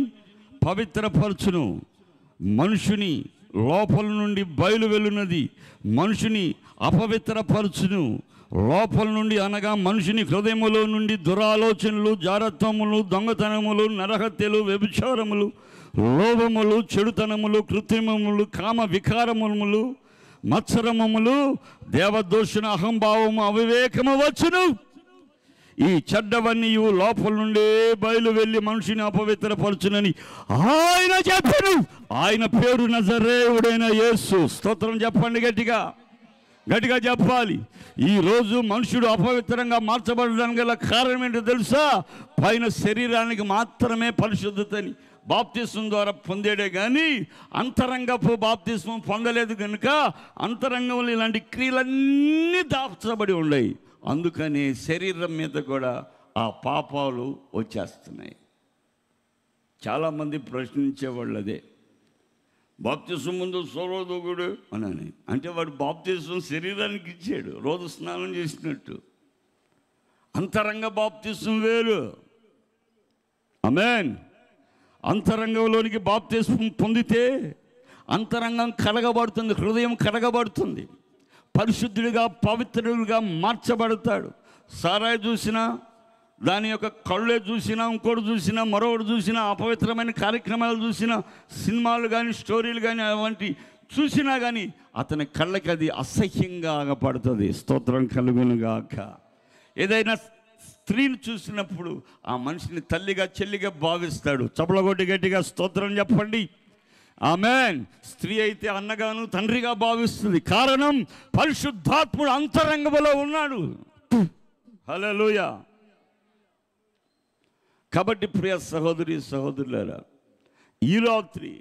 పవిత్రపరచును. మనుషుని లోపల నుండి బయలు వెళ్ళున్నది మనుషుని అపవిత్రపరచును. లోపల నుండి అనగా మనుషుని హృదయములో నుండి దురాలోచనలు, జారత్వములు, దొంగతనములు, నరహత్యలు, వ్యభిచారములు, లోభములు, చెడుతనములు, కృత్రిమములు, కామ వికారములు, మత్సరములు, దేవదోషణ, అహంభావము, అవివేకము వచ్చును. ఈ చెడ్డవన్నీ లోపల నుండే బయలు వెళ్ళి మనిషిని అపవిత్రపరచునని ఆయన చెప్పారు. ఆయన పేరు నజరేయుడైన యేసు. స్తోత్రం చెప్పండి, గట్టిగా గట్టిగా చెప్పాలి. ఈరోజు మనుషుడు అపవిత్రంగా మార్చబడడానికి గల కారణం ఏంటో తెలుసా? పైన శరీరానికి మాత్రమే పరిశుద్ధతని బాప్తిస్మం ద్వారా పొందేడే కానీ అంతరంగపు బాప్తిస్మం పొందలేదు కనుక అంతరంగంలో ఇలాంటి క్రియలన్నీ దాచబడి ఉన్నాయి. అందుకని శరీరం మీద కూడా ఆ పాపాలు వచ్చేస్తున్నాయి. చాలామంది ప్రశ్నించేవాళ్ళు అదే, బాప్తిస్మం ముందు సర్వదోగుడు అని. అంటే వాడు బాప్తిస్మం శరీరానికి ఇచ్చాడు, రోజు స్నానం చేసినట్టు. అంతరంగ బాప్తిస్మం వేరు. ఆమేన్. అంతరంగంలోనికి బాప్తిస్మం పొందితే అంతరంగం కడగబడుతుంది, హృదయం కడగబడుతుంది, పరిశుద్ధుడిగా పవిత్రుడిగా మార్చబడతాడు. సారాయి చూసినా, దాని యొక్క కళ్ళే చూసినా, ఇంకోటి చూసినా, మరొకటి చూసినా, అపవిత్రమైన కార్యక్రమాలు చూసినా, సినిమాలు కానీ స్టోరీలు కానీ అవంటి చూసినా కానీ అతని కళ్ళకి అది అసహ్యంగా ఆగపడుతుంది. స్తోత్రం కలుగునుగాక. ఏదైనా స్త్రీని చూసినప్పుడు ఆ మనిషిని తల్లిగా చెల్లిగా భావిస్తాడు. చపలగొట్టి గట్టిగా స్తోత్రం చెప్పండి. ఆమేన్. స్త్రీ అయితే అన్నగాను తండ్రిగా భావిస్తుంది. కారణం పరిశుద్ధాత్ముడు అంతరంగంలో ఉన్నాడు. హల్లెలూయా. కాబట్టి ప్రియ సహోదరి సహోదరులారా, ఈ రాత్రి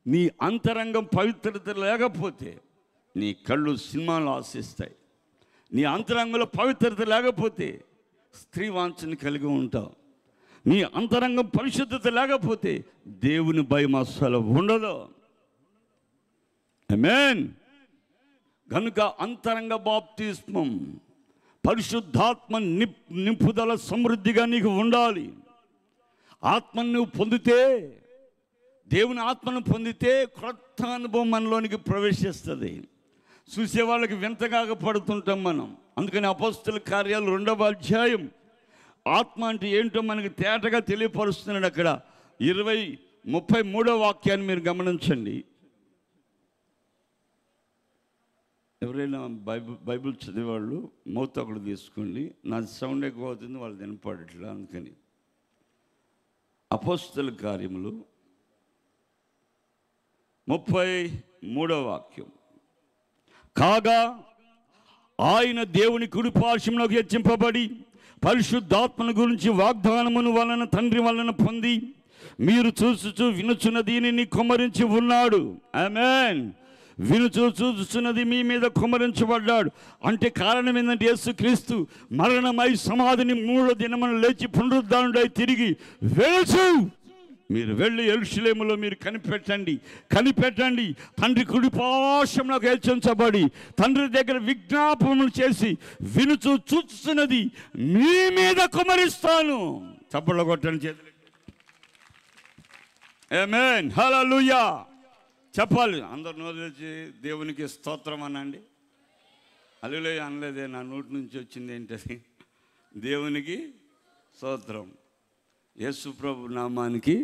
నీ అంతరంగం పవిత్రత లేకపోతే నీ కళ్ళు సినిమాలు ఆశిస్తాయి. నీ అంతరంగంలో పవిత్రత లేకపోతే స్త్రీ వాంఛని కలిగి ఉంటావు. నీ అంతరంగం పరిశుద్ధత లేకపోతే దేవుని భయం అస్సలు ఉండదు. ఆమేన్. కనుక అంతరంగ బాప్తిస్మం, పరిశుద్ధాత్మ నింపుదల సమృద్ధిగా నీకు ఉండాలి. ఆత్మను నువ్వు పొందితే, దేవుని ఆత్మను పొందితే క్రొత్త అనుభవం మనలోనికి ప్రవేశిస్తుంది. చూసే వాళ్ళకి వింతగా పడుతుంటాం మనం. అందుకని అపోస్తలుల కార్యాలు 2వ అధ్యాయం ఆత్మ అంటే ఏంటో మనకి తేటగా తెలియపరుస్తున్నాడు. అక్కడ 33వ వాక్యాన్ని మీరు గమనించండి. ఎవరైనా బైబిల్ చదివేవాళ్ళు మౌత్ ఒకటి తీసుకోండి. నా సౌండ్ ఎక్కువ అవుతుంది, వాళ్ళు వినపడట్లా. అందుకని అపోస్తలుల కార్యములు 33వ వాక్యం. కాగా ఆయన దేవుని కుడి పార్శ్వమునకు హెచ్చింపబడి పరిశుద్ధాత్మను గురించి వాగ్దానమును వలన తండ్రి వలన పొంది మీరు చూచుచు వినుచున్న దీనిని కుమ్మరించి ఉన్నాడు. ఆమేన్. చూచుచున్నది మీ మీద కుమ్మరించబడ్డాడు. అంటే కారణం ఏంటంటే యేసుక్రీస్తు మరణమై సమాధిని 3వ దినమున లేచి పునరుద్ధానుడై తిరిగి వెలుచు. మీరు వెళ్ళి యెరూషలేములో మీరు కనిపెట్టండి. తండ్రి కుడి పార్శ్వమునకు హెచ్చించబడి తండ్రి దగ్గర విజ్ఞాపనలు చేసి చూచుచున్నది మీ మీద కుమ్మరిస్తాను. చప్పట్లు కొట్టండి చేతులు. ఆమేన్. హల్లెలూయా. చెప్పాలి అందరు నోరు తెరిచి దేవునికి స్తోత్రం అనండి. హల్లెలూయా అనలేదే, నా నోటి నుంచి వచ్చింది ఏంటది? దేవునికి స్తోత్రం. యేసు ప్రభు నామానికి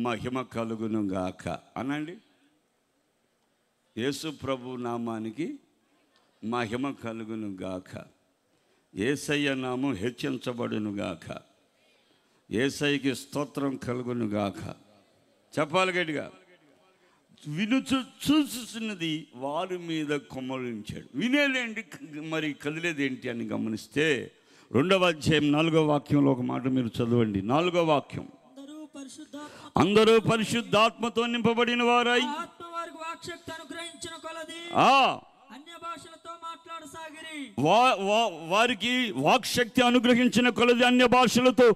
మహిమ కలుగును గాక అనండి. యేసు ప్రభు నామానికి మహిమ కలుగును గాక. యేసయ్య నామం హెచ్చించబడును గాక. యేసయ్యకి స్తోత్రం కలుగును గాక. చెప్పాలి గట్టిగా. చూస్తున్నది వారి మీద కుమ్మరించాడు. వినేదేంటి మరి కదిలేదేంటి అని గమనిస్తే 2వ అధ్యాయం 4వ వాక్యంలో ఒక మాట మీరు చదవండి. 4వ వాక్యం. అందరూ పరిశుద్ధాత్మతో నింపబడిన వారై వారికి వాక్శక్తి అనుగ్రహించిన కొలది అన్య భాషలతో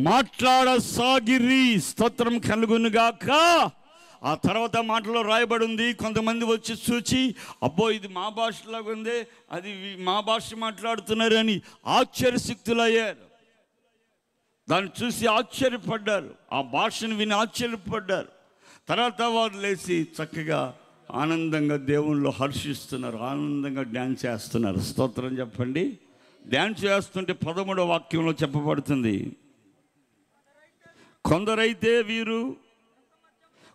మాట్లాడసాగిరి. స్తోత్రం కలుగునుగాక. ఆ తర్వాత మాటలో రాయబడి ఉంది, కొంతమంది వచ్చి చూచి అబ్బో ఇది మా భాషలాగా ఉంది, అది మా భాష మాట్లాడుతున్నారని ఆశ్చర్యశక్తులయ్యారు. దాన్ని చూసి ఆశ్చర్యపడ్డారు, ఆ భాషను విని ఆశ్చర్యపడ్డారు. తర్వాత వారు లేచి చక్కగా ఆనందంగా దేవుళ్ళు హర్షిస్తున్నారు, ఆనందంగా డ్యాన్స్ చేస్తున్నారు. స్తోత్రం చెప్పండి. డ్యాన్స్ చేస్తుంటే 13వ వాక్యంలో చెప్పబడుతుంది, కొందరైతే వీరు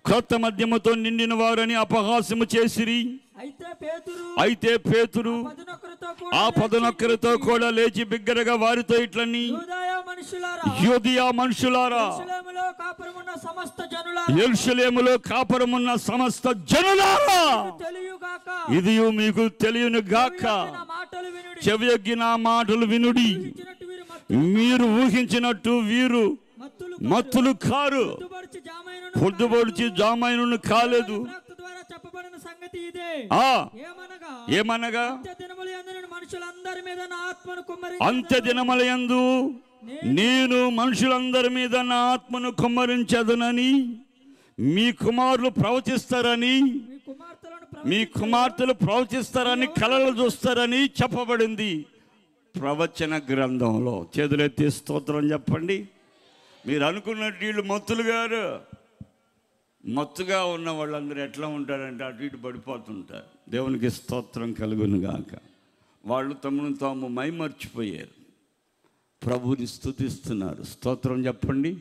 క్రొత్త మద్యముతో నిండిన వారని అపహాస్యము చేసిరి. అయితే పేతురు ఆ 11 కూడా లేచి బిగ్గరగా వారితో ఇట్లని, యూదయ మనుషులారా, యెరూషలేములో కాపురమున్న సమస్త జనులారా, ఇది మీకు తెలియను గాక, చెవియొగ్గి నా మాటలు వినుడి. మీరు ఊహించినట్టు వీరు మత్తులు కారు, పొద్దుబొడిచి జామైను కాలేదు. ఏమనగా అంత్య దినములయందు నేను మనుషులందరి మీద నా ఆత్మను కుమ్మరించదనని మీ కుమారులు ప్రవచిస్తారని, మీ కుమార్తెలు ప్రవచిస్తారని, కలలు చూస్తారని చెప్పబడింది ప్రవచన గ్రంథంలో. చేతులెత్తి స్తోత్రం చెప్పండి. మీరు అనుకున్నట్టు వీళ్ళు మత్తులు గారు, మత్తుగా ఉన్న వాళ్ళందరూ ఎట్లా ఉంటారంటే అటు ఇటు పడిపోతుంటారు. దేవునికి స్తోత్రం కలుగును గాక. వాళ్ళు తమను తాము మైమర్చిపోయారు, ప్రభుని స్తుతిస్తున్నారు. స్తోత్రం చెప్పండి.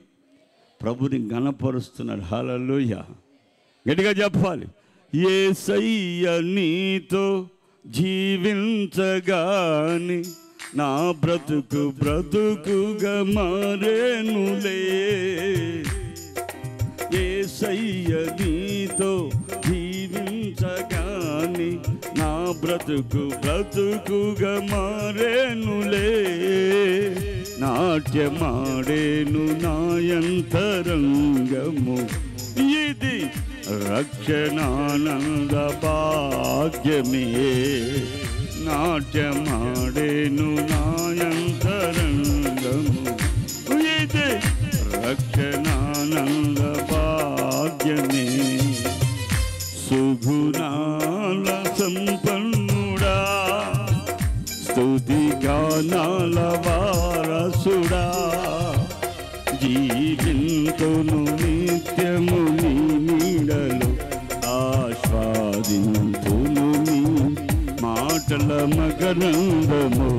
ప్రభుని ఘనపరుస్తున్నారు. హల్లెలూయా, గట్టిగా చెప్పాలి. యేసయ్య నీతో జీవించగాని నా బ్రతుకు బ్రతుకుగా మారేనులే. యేసయ్య నీతో జీవించగాని నా బ్రతుకు బ్రతుకుగా మారేనులే. నాట్యమాడేను నాయంతరంగము, ఇది రక్షణానంద భాగ్యమే. నాట్యమాడేను నాయంతరంగము, ఇది రక్షణానంద భాగ్యమే. సుగుణాల సంపన్నుడా, స్తుతి గానాల వారసుడా, జీవింతును నిత్యము నీ నీడలో, ఆస్వాదింతును నీ మాటల మకరందము.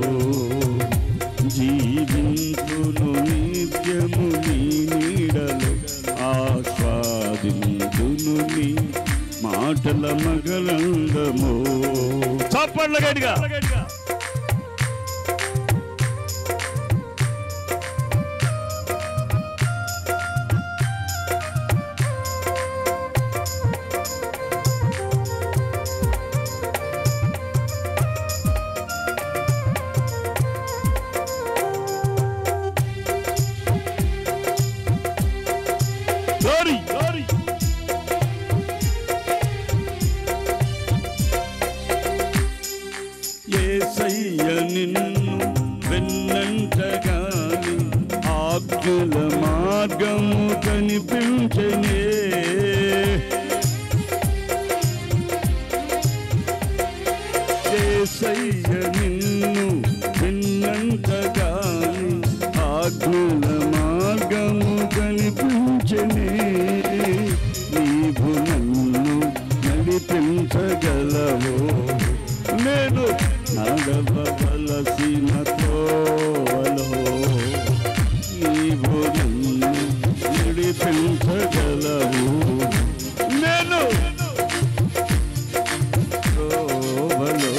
జీవింతును నిత్యము నీ నీడలో, ఆస్వాదింతును నీ మాటల మకరందము. చప్పట్ల గట్టిగా. యేసయ్య నిన్ను వెన్నంటగాని ఆజ్ఞల మార్గము కనిపించనే. యేసయ్య నిన్ను వెన్నంటగాని ఆజ్ఞల మార్గము కనిపించనే. నీవు నన్ను నడిపించగలవో, నేను నడవవలసిన త్రోవలో. నీవు నన్ను నడిపించగలవు, నేను త్రోవలో.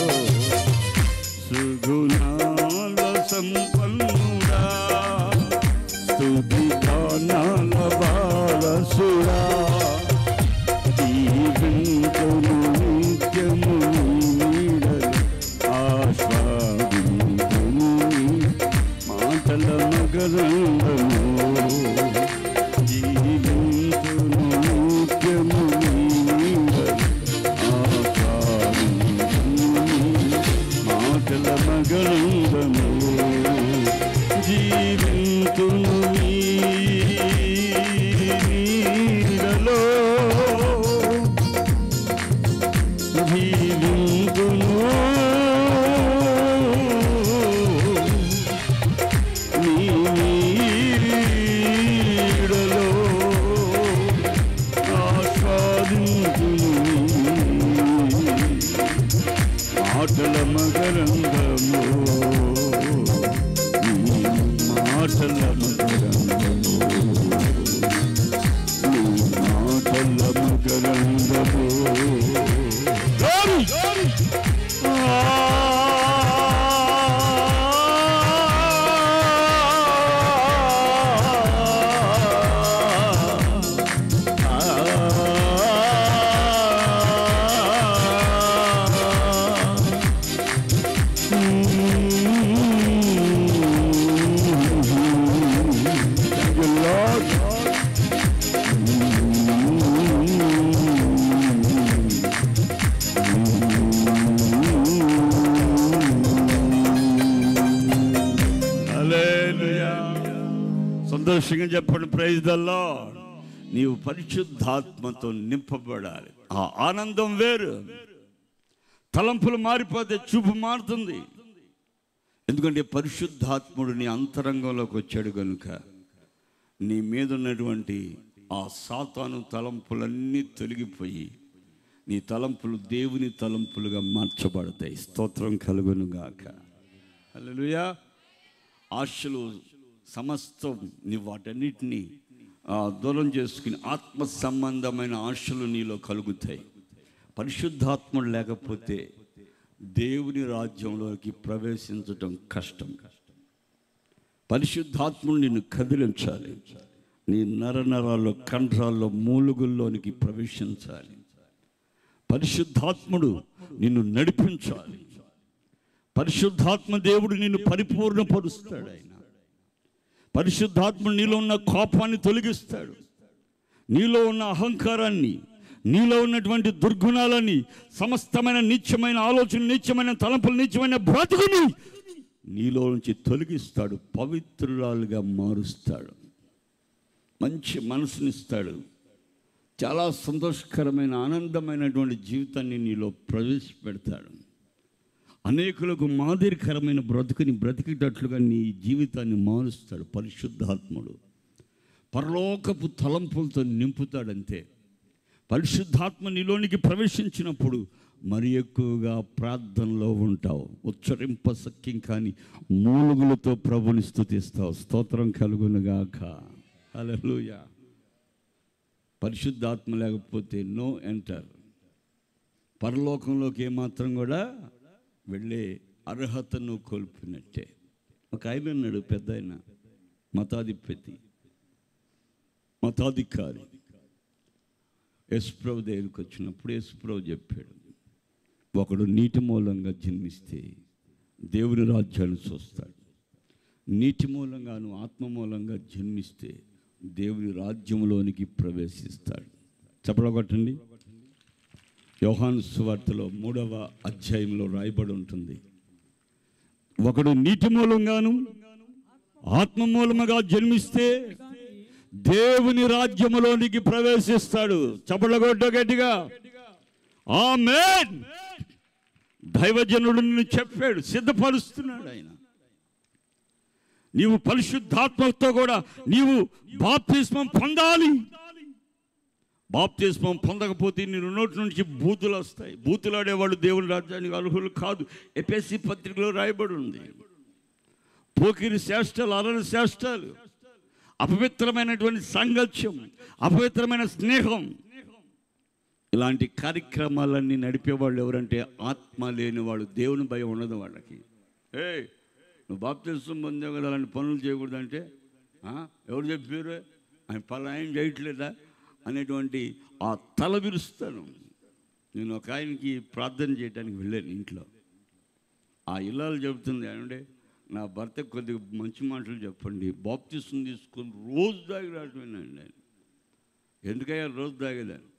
సుగుణాల సంపన్నుడా, స్తుతి గానాల వారసుడా, జీవింతును నిత్యము మాటల మకరందము. జీవింతును నిత్యము మాటల మకరందము. జీవింతును నీడలో, మాటల మకరందము మాటల మకరందము మాటల మకరందము సంతోషంగా చెప్పండి, ప్రైజ్ ద లార్డ్. నీవు పరిశుద్ధాత్మతో నింపబడాలి. ఆ ఆనందం వేరు. తలంపులు మారిపోతే చూపు మారుతుంది. ఎందుకంటే పరిశుద్ధాత్ముడు నీ అంతరంగంలోకి వచ్చాడు కనుక నీ మీద ఉన్నటువంటి ఆ సాతాను తలంపులన్నీ తొలగిపోయి నీ తలంపులు దేవుని తలంపులుగా మార్చబడతాయి. స్తోత్రం కలుగును గాక. హల్లెలూయా. ఆశలు సమస్తం నీ వాటన్నిటినీ దూరం చేసుకుని ఆత్మ సంబంధమైన ఆశలు నీలో కలుగుతాయి. పరిశుద్ధాత్ముడు లేకపోతే దేవుని రాజ్యంలోకి ప్రవేశించడం కష్టం. పరిశుద్ధాత్ముడు నిన్ను కదిలించాలి. నీ నరనరాల్లో కంఠరాల్లో మూలుగుల్లోనికి ప్రవేశించాలి. పరిశుద్ధాత్ముడు నిన్ను నడిపించాలి. పరిశుద్ధాత్మ దేవుడు నిన్ను పరిపూర్ణపరుస్తాడు. ఆయన పరిశుద్ధాత్మ నీలో ఉన్న కోపాన్ని తొలగిస్తాడు. నీలో ఉన్న అహంకారాన్ని, నీలో ఉన్నటువంటి దుర్గుణాలని, సమస్తమైన నీచమైన ఆలోచన, నీచమైన తలంపులు, నీచమైన బ్రతుకుని నీలో నుంచి తొలగిస్తాడు. పవిత్రురాలుగా మారుస్తాడు. మంచి మనసునిస్తాడు. చాలా సంతోషకరమైన ఆనందమైనటువంటి జీవితాన్ని నీలో ప్రవేశపెడతాడు. అనేకులకు మాదిరికరమైన బ్రతుకుని బ్రతికేటట్లుగా నీ జీవితాన్ని మారుస్తాడు. పరిశుద్ధాత్ముడు పరలోకపు తలంపులతో నింపుతాడంతే. పరిశుద్ధాత్మ నీలోనికి ప్రవేశించినప్పుడు మరి ఎక్కువగా ప్రార్థనలో ఉంటావు. ఉచ్చరింపశక్యం కాని మూలుగులతో ప్రభుని స్తుతిస్తావు. స్తోత్రం కలుగునుగాక. హల్లెలూయా. పరిశుద్ధాత్మ లేకపోతే నో ఎంటర్. పరలోకంలోకి ఏమాత్రం కూడా వెళ్ళే అర్హతను కోల్పోయినట్టే. ఒక ఆయన అన్నాడు, పెద్ద ఆయన, మతాధికారి. యేసుప్రభు దగ్గరికి వచ్చినప్పుడు యేసుప్రభు చెప్పాడు, ఒకడు నీటి మూలంగా జన్మిస్తే దేవుని రాజ్యాన్ని చూస్తాడు. నీటి మూలంగాను ఆత్మ మూలంగా జన్మిస్తే దేవుని రాజ్యంలోనికి ప్రవేశిస్తాడు. చెప్పడగొట్టండి. యోహాను సువార్తలో 3వ అధ్యాయంలో రాయబడి ఉంటుంది, ఒకడు నీటి మూలంగాను ఆత్మ మూలముగా జన్మిస్తే దేవుని రాజ్యములోనికి ప్రవేశిస్తాడు. చప్పట్లగొట్ట గట్టిగా ఆమేన్. దైవజనుడు నిన్ను చెప్పాడు, సిద్ధపరుస్తున్నాడు ఆయన. నీవు పరిశుద్ధాత్మతో కూడా నీవు బాప్తిస్మం పొందాలి. బాప్తిస్మం పొందకపోతే నేను నోటి నుంచి బూతులు వస్తాయి. బూతులాడేవాళ్ళు దేవుని రాజ్యానికి అర్హులు కాదు. ఎఫెసీ పత్రికలో రాయబడి ఉంది. పోకిరి చేష్టలు, అలరి చేష్టాలు, అపవిత్రమైనటువంటి సాంగత్యం, అపవిత్రమైన స్నేహం, ఇలాంటి కార్యక్రమాలన్నీ నడిపేవాళ్ళు ఎవరంటే ఆత్మ లేని వాళ్ళు. దేవుని భయం ఉండదు వాళ్ళకి. నువ్వు బాప్తిస్మం పొందావు కదా, అలాంటి పనులు చేయకూడదంటే ఎవరు చెప్పారు, ఆయన పలాయన చేయట్లేదా అనేటువంటి ఆ తల విరుస్తాను. నేను ఒక ఆయనకి ప్రార్థన చేయడానికి వెళ్ళాను. ఇంట్లో ఆ ఇల్లాలు చెబుతుంది, అంటే నా భర్త కొద్దిగా మంచి మాటలు చెప్పండి, బాప్తిస్మం తీసుకొని రోజు దాగి రావటమేనండి. ఆయన ఎందుకయ్యా రోజు తాగేదాన్ని?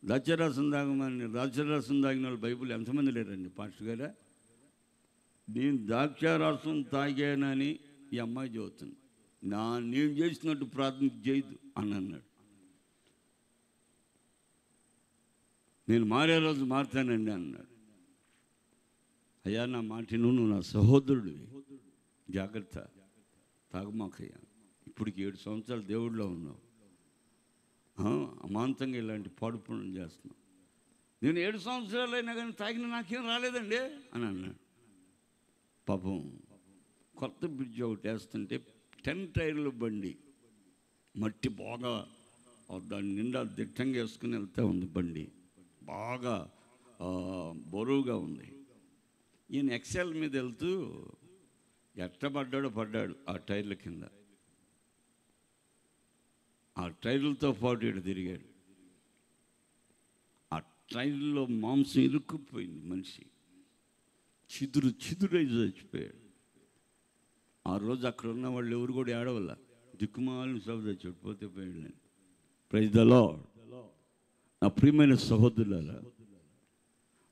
ద్రాక్షరసం తాగమని. ద్రాక్షరసం తాగిన వాళ్ళు బైబిల్ ఎంతమంది లేరండి పాస్టర్ గారా? నేను ద్రాక్షారసం తాగానని ఈ అమ్మాయి చెబుతుంది. నేను చేసినట్టు ప్రార్థన చేయదు అని అన్నాడు. నేను మారే రోజు మారుతానండి అన్నాడు. అయ్యా నా మాట నువ్వు నా సహోదరుడివి, జాగ్రత్త, తాగుమాకయ్యా. ఇప్పటికి 7 సంవత్సరాలు దేవుడిలో ఉన్నావు, అమాంతంగా ఇలాంటి పాడు పనులు చేస్తున్నావు. నేను 7 సంవత్సరాలైనా కానీ తాగిన నాకేం రాలేదండి అని అన్నాడు. పాపం కొత్త బ్రిడ్జ్ ఒకటి వేస్తుంటే 10 టైర్లు బండి, మట్టి బాగా దాని నిండా దిట్టంగా వేసుకుని వెళ్తూ ఉంది బండి, బాగా బరువుగా ఉంది. ఈయన ఎక్సెల్ మీద వెళ్తూ పడ్డాడు ఆ టైర్ల కింద. ఆ టైర్లతో పాటు ఇటు తిరిగాడు. ఆ టైర్లో మాంసం ఇరుక్కుపోయింది, మనిషి చిదురై చచ్చిపోయాడు. ఆ రోజు అక్కడ ఉన్న వాళ్ళు ఎవరు కూడా ఏడవల్ల, దిక్కుమాలను సభ చచ్చాడు, పోతే పోయాడు. Praise the lord. నా ప్రియమైన సహోదరులారా,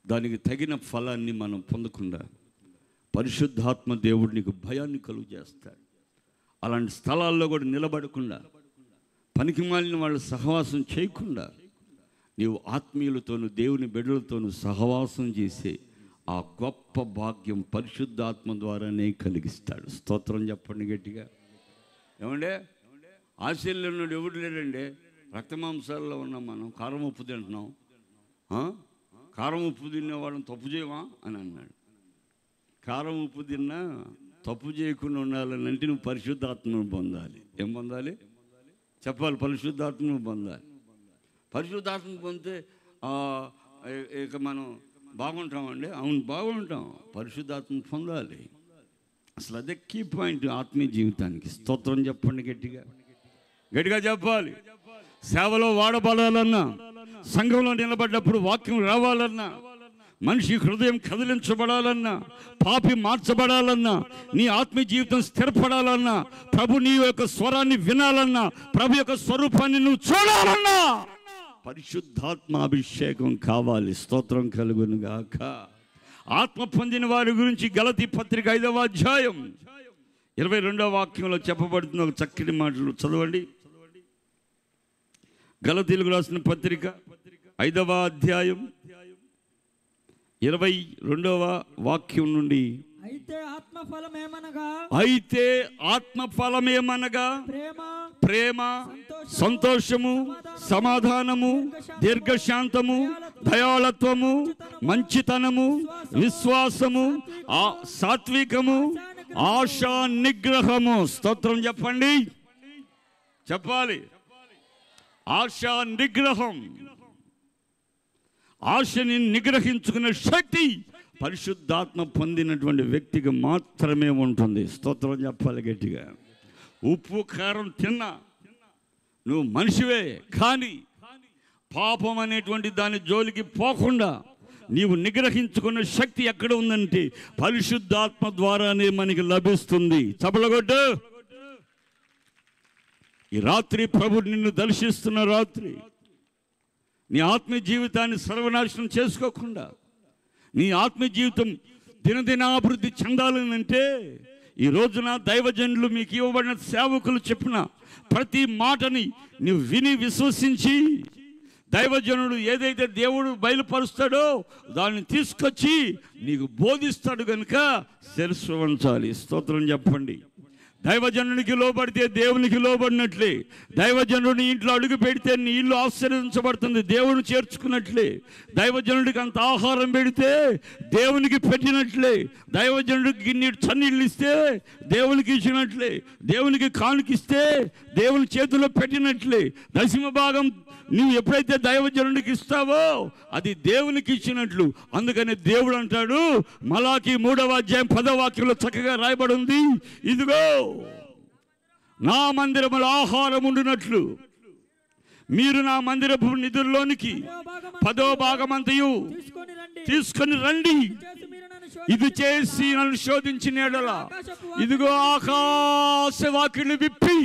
దానికి తగిన ఫలాన్ని మనం పొందకుండా పరిశుద్ధాత్మ దేవుడు నీకు భయాన్ని కలుగు చేస్తాడు. అలాంటి స్థలాల్లో కూడా నిలబడకుండా, పనికి మాలిన వాళ్ళు సహవాసం చేయకుండా, నీవు ఆత్మీయులతోనూ దేవుని బిడ్డలతోనూ సహవాసం చేసే ఆ గొప్ప భాగ్యం పరిశుద్ధాత్మ ద్వారానే కలిగిస్తాడు. స్తోత్రం చెప్పండి గట్టిగా. ఏమండే ఆశీర్వాదం ఎవడు లేడండి. రక్తమాంసాల్లో ఉన్నాం మనం, కారం ఉప్పు తింటున్నాం. కారం ఉప్పు తినే వాళ్ళని తప్పు చేయమా అని అన్నాడు. కారం ఉప్పు తిన్నా తప్పు చేయకుండా ఉండాలని అంటే నువ్వు పరిశుద్ధాత్మను పొందాలి. ఏం పొందాలి చెప్పాలి? పరిశుద్ధాత్మను పొందాలి. పరిశుద్ధాత్మను పొందితే ఇక మనం బాగుంటామండి. అవును, బాగుంటాం. పరిశుద్ధాత్మను పొందాలి. అసలు అదే కీ పాయింట్ ఆత్మీయ జీవితానికి. స్తోత్రం చెప్పండి గట్టిగా, గట్టిగా చెప్పాలి. సేవలో వాడబడాలన్నా, సంఘంలో నిలబడ్డప్పుడు వాక్యం రావాలన్నా, మనిషి హృదయం కదిలించబడాలన్నా, పాపి మార్చబడాలన్నా, నీ ఆత్మీయ జీవితం స్థిరపడాలన్నా, ప్రభు నీ యొక్క స్వరాన్ని వినాలన్నా, ప్రభు యొక్క స్వరూపాన్ని నువ్వు చూడాలన్నా పరిశుద్ధాత్మ అభిషేకం కావాలి. స్తోత్రం కలుగును గాక. ఆత్మ పొందిన వారి గురించి గలతీ పత్రిక 5వ అధ్యాయం 22వ వాక్యంలో చెప్పబడుతున్న ఒక చక్కటి మాటలు చదవండి. గలతీలకు రాసిన పత్రిక 5వ అధ్యాయం 22వ వాక్యం నుండి, అయితే ఆత్మఫలమేమనగా ప్రేమ, సంతోషము, సమాధానము, దీర్ఘశాంతము, దయాళత్వము, మంచితనము, విశ్వాసము, సాత్వికము, ఆశా నిగ్రహము. స్తోత్రం చెప్పండి, చెప్పాలి. ఆశా నిగ్రహం. ఆశని నిగ్రహించుకునే శక్తి పరిశుద్ధాత్మ పొందినటువంటి వ్యక్తికి మాత్రమే ఉంటుంది. స్తోత్రం చెప్పాలి గట్టిగా. ఉప్పు కారం తిన్నా నువ్వు మనిషివే, కానీ పాపం అనేటువంటి దాని జోలికి పోకుండా నీవు నిగ్రహించుకునే శక్తి ఎక్కడ ఉందంటే పరిశుద్ధాత్మ ద్వారానే మనకి లభిస్తుంది. చపలగొట్టు. ఈ రాత్రి ప్రభు నిన్ను దర్శిస్తున్న రాత్రి. నీ ఆత్మీయ జీవితాన్ని సర్వనాశనం చేసుకోకుండా నీ ఆత్మీయ జీవితం దినదినాభివృద్ధి చెందాలనంటే ఈ రోజున దైవజనులు మీకు ఇవ్వబడిన సేవకులు చెప్పిన ప్రతి మాటని నువ్వు విని విశ్వసించి, దైవజనుడు ఏదైతే దేవుడు బయలుపరుస్తాడో దాన్ని తీసుకొచ్చి నీకు బోధిస్తాడు కనుక శిరస్సు వంచాలి. స్తోత్రం చెప్పండి. దైవజనునికి లోబడితే దేవునికి లోబడినట్లే. దైవజనుడిని ఇంట్లో అడుగు పెడితే నీ ఇల్లు ఆశీర్వదించబడుతుంది, దేవుని చేర్చుకున్నట్లే. దైవజనుడికి అంత ఆహారం పెడితే దేవునికి పెట్టినట్లే. దైవజనుడికి గిన్నె చన్నీళ్ళు ఇస్తే దేవునికి ఇచ్చినట్లే. దేవునికి కానుకిస్తే దేవుని చేతిలో పెట్టినట్లే. దశమ భాగం నువ్వు ఎప్పుడైతే దైవజనుడికి ఇస్తావో అది దేవునికి ఇచ్చినట్లు. అందుకని దేవుడు అంటాడు, మలాకి 3వ అధ్యాయం 10వ వాక్యంలో చక్కగా రాయబడి ఉంది, ఇదిగో నా మందిరములో ఆహారం ఉండినట్లు మీరు నా మందిరపు నిధుల్లోనికి 10వ భాగమంతయు తీసుకొని రండి. ఇది చేసి నన్ను శోధించిన ఎడల ఇదిగో ఆకాశ వాకిళ్ళు విప్పి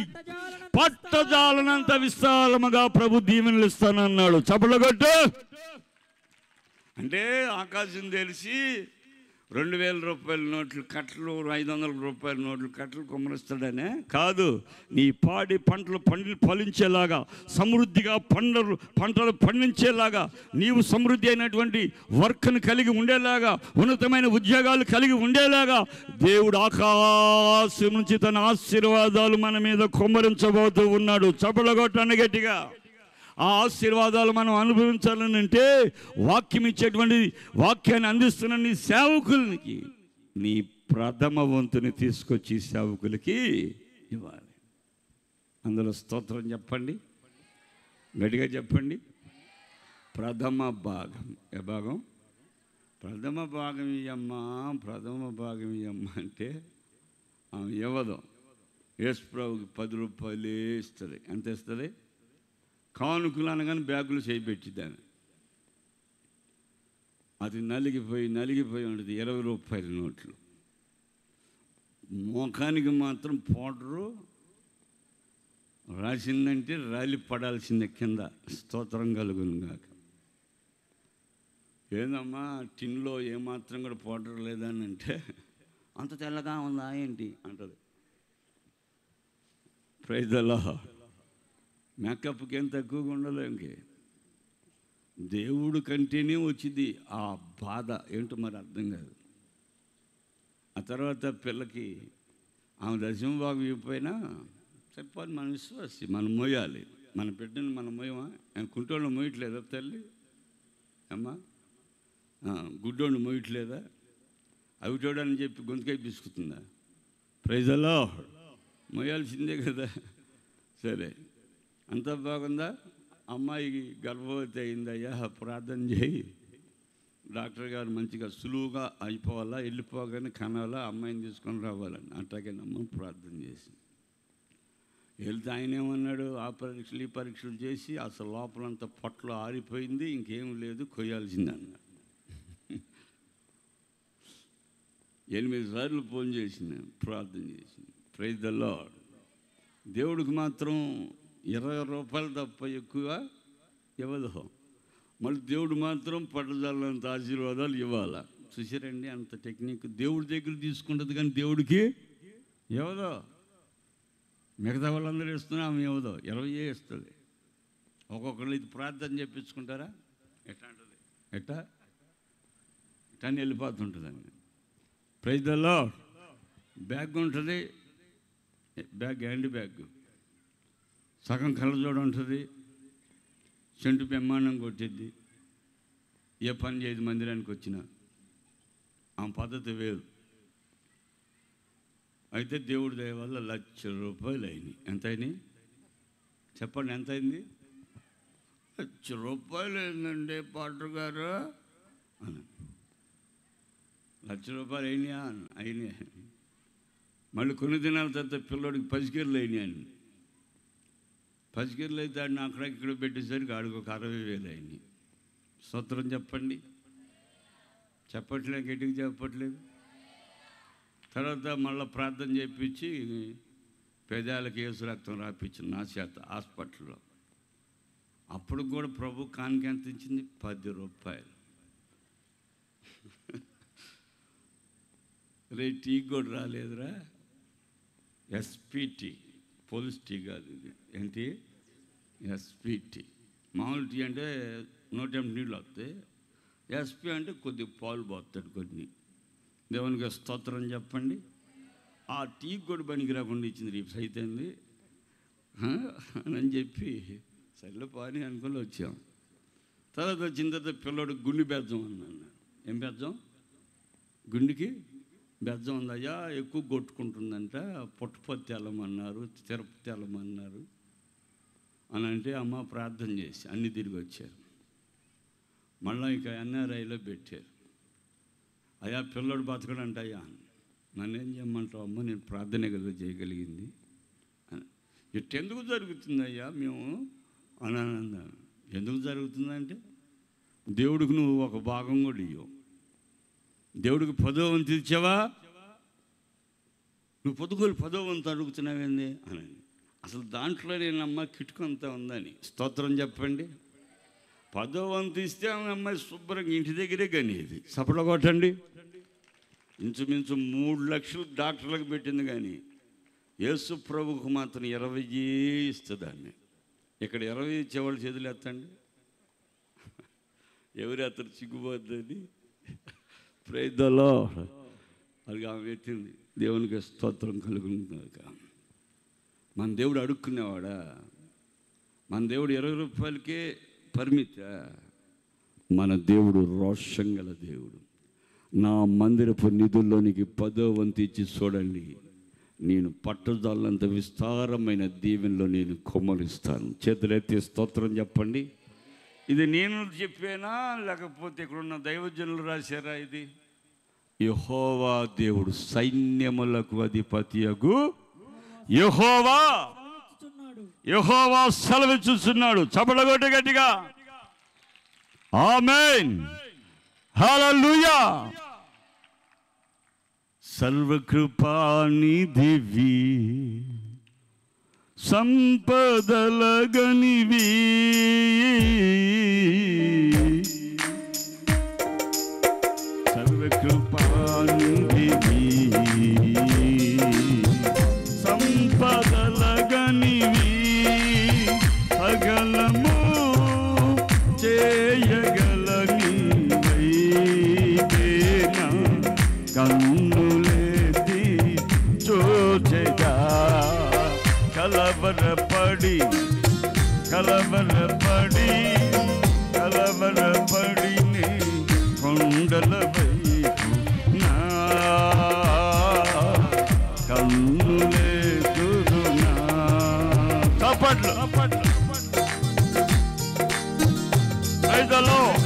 పట్టజాలనంత విస్తారముగా ప్రభు దీవెనలు ఇస్తానన్నాడు. చపలగొట్టు. అంటే ఆకాశం తెలిసి 2000 రూపాయల నోట్లు కట్టలు, 500 రూపాయల నోట్లు కట్టలు కుమ్మరిస్తాడనే కాదు. నీ పాడి పంటలు ఫలించేలాగా, సమృద్ధిగా పంటలు పండించేలాగా, నీవు సమృద్ధి అయినటువంటి వర్క్ను కలిగి ఉండేలాగా, ఉన్నతమైన ఉద్యోగాలు కలిగి ఉండేలాగా దేవుడు ఆకాశం నుంచి తన ఆశీర్వాదాలు మన మీద కుమ్మరించబోతూ ఉన్నాడు. చపలగొట్టని గట్టిగా. ఆ ఆశీర్వాదాలు మనం అనుభవించాలని అంటే వాక్యం ఇచ్చేటువంటి వాక్యాన్ని అందిస్తున్న నీ సేవకులకి నీ ప్రథమ వంతుని తీసుకొచ్చి సేవకులకి ఇవ్వాలి. అందులో స్తోత్రం చెప్పండి, గట్టిగా చెప్పండి. ప్రథమ భాగం. ఏ భాగం? ప్రథమ భాగం ఇయ్యమ్మా, ప్రథమ భాగం ఇయ్యమ్మా అంటే ఆమె ఇవ్వదు. యేసుప్రభుకి 10 రూపాయలే ఇస్తుంది. ఎంత ఇస్తుంది? కానుకలు అనగానే బ్యాగులు చేయిపెట్టిద్దాన్ని. అది నలిగిపోయి ఉంటుంది. 20 రూపాయల నోట్లు. ముఖానికి మాత్రం పౌడరు రాసిందంటే రాలి పడాల్సిందే కింద. స్తోత్రం కలుగును గాక. ఏందమ్మా టిన్లో ఏమాత్రం కూడా పౌడర్ లేదని అంటే అంత తెల్లగా ఉందా ఏంటి అంటది. Praise the lord. మేకప్కి ఏం తక్కువగా ఉండదు. ఇంకే దేవుడు కంటేనే వచ్చింది ఆ బాధ ఏంటో మరి అర్థం కాదు. ఆ తర్వాత పిల్లకి ఆమె దశమభాగం ఇవ్వకపోయినా చెప్పాలి, మన విశ్వాసి మనం మోయాలి. మన బిడ్డని మనం మోయమా? కుంటోళ్ళు మోయట్లేదా తల్లి? అమ్మా గుడ్డోళ్ళు మోయట్లేదా? అవి చూడని చెప్పి గొంతుకై పిసుకుతుందా? Praise the lord. మోయాల్సిందే కదా. సరే, అంతా బాగుందా? అమ్మాయికి గర్భవతి అయిందయ్యా, ప్రార్థన చేయి, డాక్టర్ గారు మంచిగా సులువుగా అయిపోవాలా, వెళ్ళిపోగానే కనాలా, అమ్మాయిని తీసుకొని రావాలని. అట్లాగే నమ్మని ప్రార్థన చేసి వెళ్తే ఆయన ఏమన్నాడు? ఆ పరీక్షలు ఈ పరీక్షలు చేసి అసలు లోపలంతా పొట్టలో ఆరిపోయింది, ఇంకేం లేదు, కొయ్యాల్సిందన్నాడు. 8 సార్లు ఫోన్ చేసిన, ప్రార్థన చేసింది. Praise the lord. దేవుడికి మాత్రం 20 రూపాయలు తప్ప ఎక్కువ ఇవ్వదు. మళ్ళీ దేవుడు మాత్రం పట్టజాలంత ఆశీర్వాదాలు ఇవ్వాలా. చూసారండి అంత టెక్నిక్. దేవుడి దగ్గర తీసుకుంటుంది కానీ దేవుడికి ఇవ్వదు. మిగతా వాళ్ళందరూ ఇస్తున్నా ఆమె ఇవ్వదు. 20 ఇస్తుంది. ఒక్కొక్కళ్ళు ఇది ప్రార్థన చెప్పించుకుంటారా? ఎట్లా అంటుంది? ఎట్టా అని వెళ్ళిపోతుంటుందండి. Praise the lord. బ్యాగ్ ఉంటుంది, బ్యాగ్ హ్యాండ్ బ్యాగ్, సగం కళ్ళజోడు ఉంటుంది, చెంటు బ్రహ్మాండం కొట్టిద్ది. ఏ పని చేయదు మందిరానికి వచ్చినా. ఆ పద్ధతి వేరు. అయితే దేవుడి దయ వల్ల 1,00,000 రూపాయలు అయినాయి. ఎంత అయినాయి చెప్పండి? ఎంత అయింది? 1,00,000 రూపాయలు అయిందండి పాటర్ గారు అని. 1,00,000 రూపాయలు అయినాయా? అయినాయి. మళ్ళీ కొన్ని దినాల తర్వాత పిల్లోడికి 10 కిలోలు అయినాయని. 10 కిలోలు అయితే ఆడిని అక్కడ ఇక్కడ పెట్టేసరికి ఆడికి ఒక 60,000 అయినాయి. స్తోత్రం చెప్పండి. చెప్పట్లేదు, గట్టిగా చెప్పట్లేదు. తర్వాత మళ్ళీ ప్రార్థన చేయించి పెదాలకి యేసు రక్తం రాపించింది నా చేత హాస్పిటల్లో. అప్పుడు కూడా ప్రభు కానుక ఎంత ఇచ్చింది? 10 రూపాయలు. రే టీకి కూడా రాలేదురా. ఎస్పీటీ, పోలీస్ టీ కాదు ఇది. ఏంటి? ఎస్పీటీ. మామూలు టీ అంటే 180 నీళ్ళు వస్తాయి. ఎస్పీ అంటే కొద్దిగా పాలు పోతాడు కొన్ని. దేవునికి స్తోత్రం చెప్పండి. ఆ టీకి కూడా పనికి రాకుండా ఇచ్చింది. రేపు సైతంది అని చెప్పి సర్లే పాని అనుకుని వచ్చాం. తర్వాత వచ్చిన తర్వాత పిల్లడు గుండె బెజ్జం అన్నాను. ఏం బెజ్జం? గుండెకి బెజ్జం ఉందయ్యా, ఎక్కువ కొట్టుకుంటుందంట, పుట్టపత్తి వెళ్ళమన్నారు, తిరుపతి వెళ్ళమన్నారు అని అంటే అమ్మ ప్రార్థన చేసి అన్నీ తిరిగి వచ్చారు. మళ్ళీ ఇక ఎన్ఆర్ఐలో పెట్టారు. అయ్యా పిల్లడు బతకడంట. అయ్యా నన్నేం చేయమంటావు? అమ్మ నేను ప్రార్థనే కదా చేయగలిగింది అని. ఎట్టెందుకు జరుగుతుందయ్యా మేము అని అన్నాను. ఎందుకు జరుగుతుందంటే దేవుడికి నువ్వు ఒక భాగం కూడా ఇవ్వవు. దేవుడికి 10వ వంతు ఇచ్చావా? నువ్వు పొద్దుగోలు 10వ వంతు అడుగుతున్నావేంది అని. అసలు దాంట్లో నేనమ్మ కిటుకంతా ఉందని. స్తోత్రం చెప్పండి. 10వ వంతు ఇస్తే ఆమె అమ్మాయి శుభ్రంగా ఇంటి దగ్గరే కనేది. సపడ కొట్టండి. ఇంచుమించు 3 లక్షలు డాక్టర్లకు పెట్టింది కానీ యేసు ప్రభుకు మాత్రం 20 ఇస్తుందాన్ని. ఇక్కడ 20 ఇచ్చేవాళ్ళు చేతులు ఎత్తండి. ఎవరు అతను సిగ్గుపోద్దని. Praise the lord. అది ఆమె ఎత్తింది. దేవునికి స్తోత్రం కలుగుతుంది. మన దేవుడు అడుక్కునేవాడా? మన దేవుడు 20 రూపాయలకే పరిమిత. మన దేవుడు రోషం గల దేవుడు. నా మందిరపు నిధుల్లోనికి 10వ వంతు ఇచ్చి చూడండి, నేను పట్టుదలంత విస్తారమైన దీవెనలో నేను కుమ్మరిస్తాను. చేతులెత్తి స్తోత్రం చెప్పండి. ఇది నేను చెప్పానా లేకపోతే ఇక్కడున్న దైవజనులు రాశారా? ఇది యెహోవా దేవుడు, సైన్యములకు అధిపతియగు యెహోవా సెలవిచ్చుచున్నాడు. చపలగొట్టి గట్టిగా ఆమేన్, హల్లెలూయా. సర్వకృపానిధివి, సంపదలగనివి, సర్వకృపానిధివి, సంపదలగనివి, సకలము చేయగలని వైదేనా కన్నులెత్తి చూచెగా, కలవరపడి నీ కొండల వైపు నా కన్నులెత్తుదునా. చప్పట్లు. Praise the lord.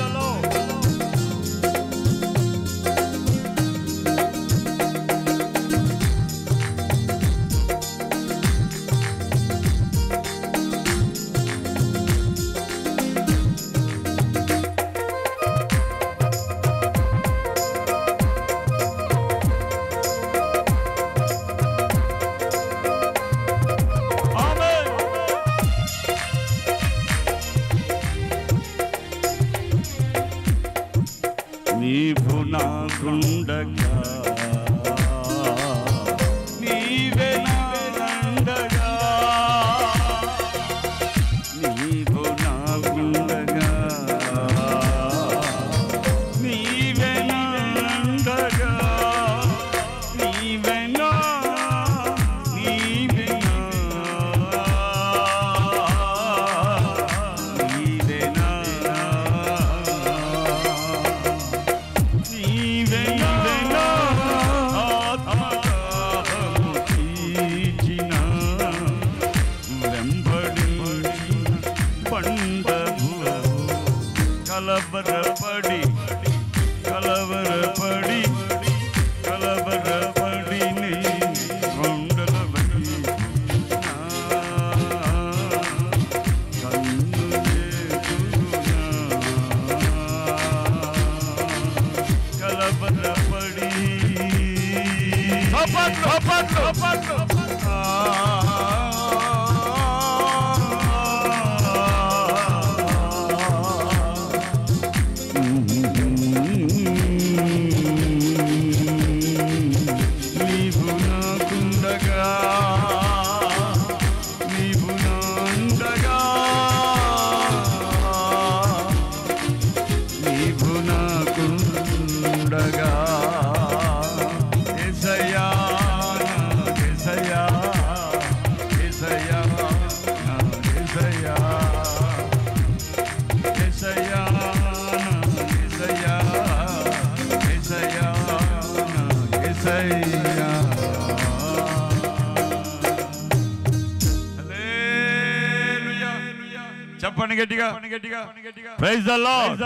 నీవు నాకుండగా, నీవే నాకుండగా, నీవు నాకుండగా, నీవే నాకుండగా, నీవే నా కలవరపడి నీ కొండల వైపు నా కన్నులెత్తుదునా. కలవరపడి నీవు నాకుండగా, నీవు నాకుండగా, నీవు నాకుండగా. యేసయ్యా, యేసయ్యా, యేసయ్యా, యేసయ్యా, యేసయ్యా, యేసయ్యా, యేసయ్యా, యేసయ్యా. హల్లెలూయా. చెప్పండి గట్టిగా, ప్రైజ్ ది లార్డ్.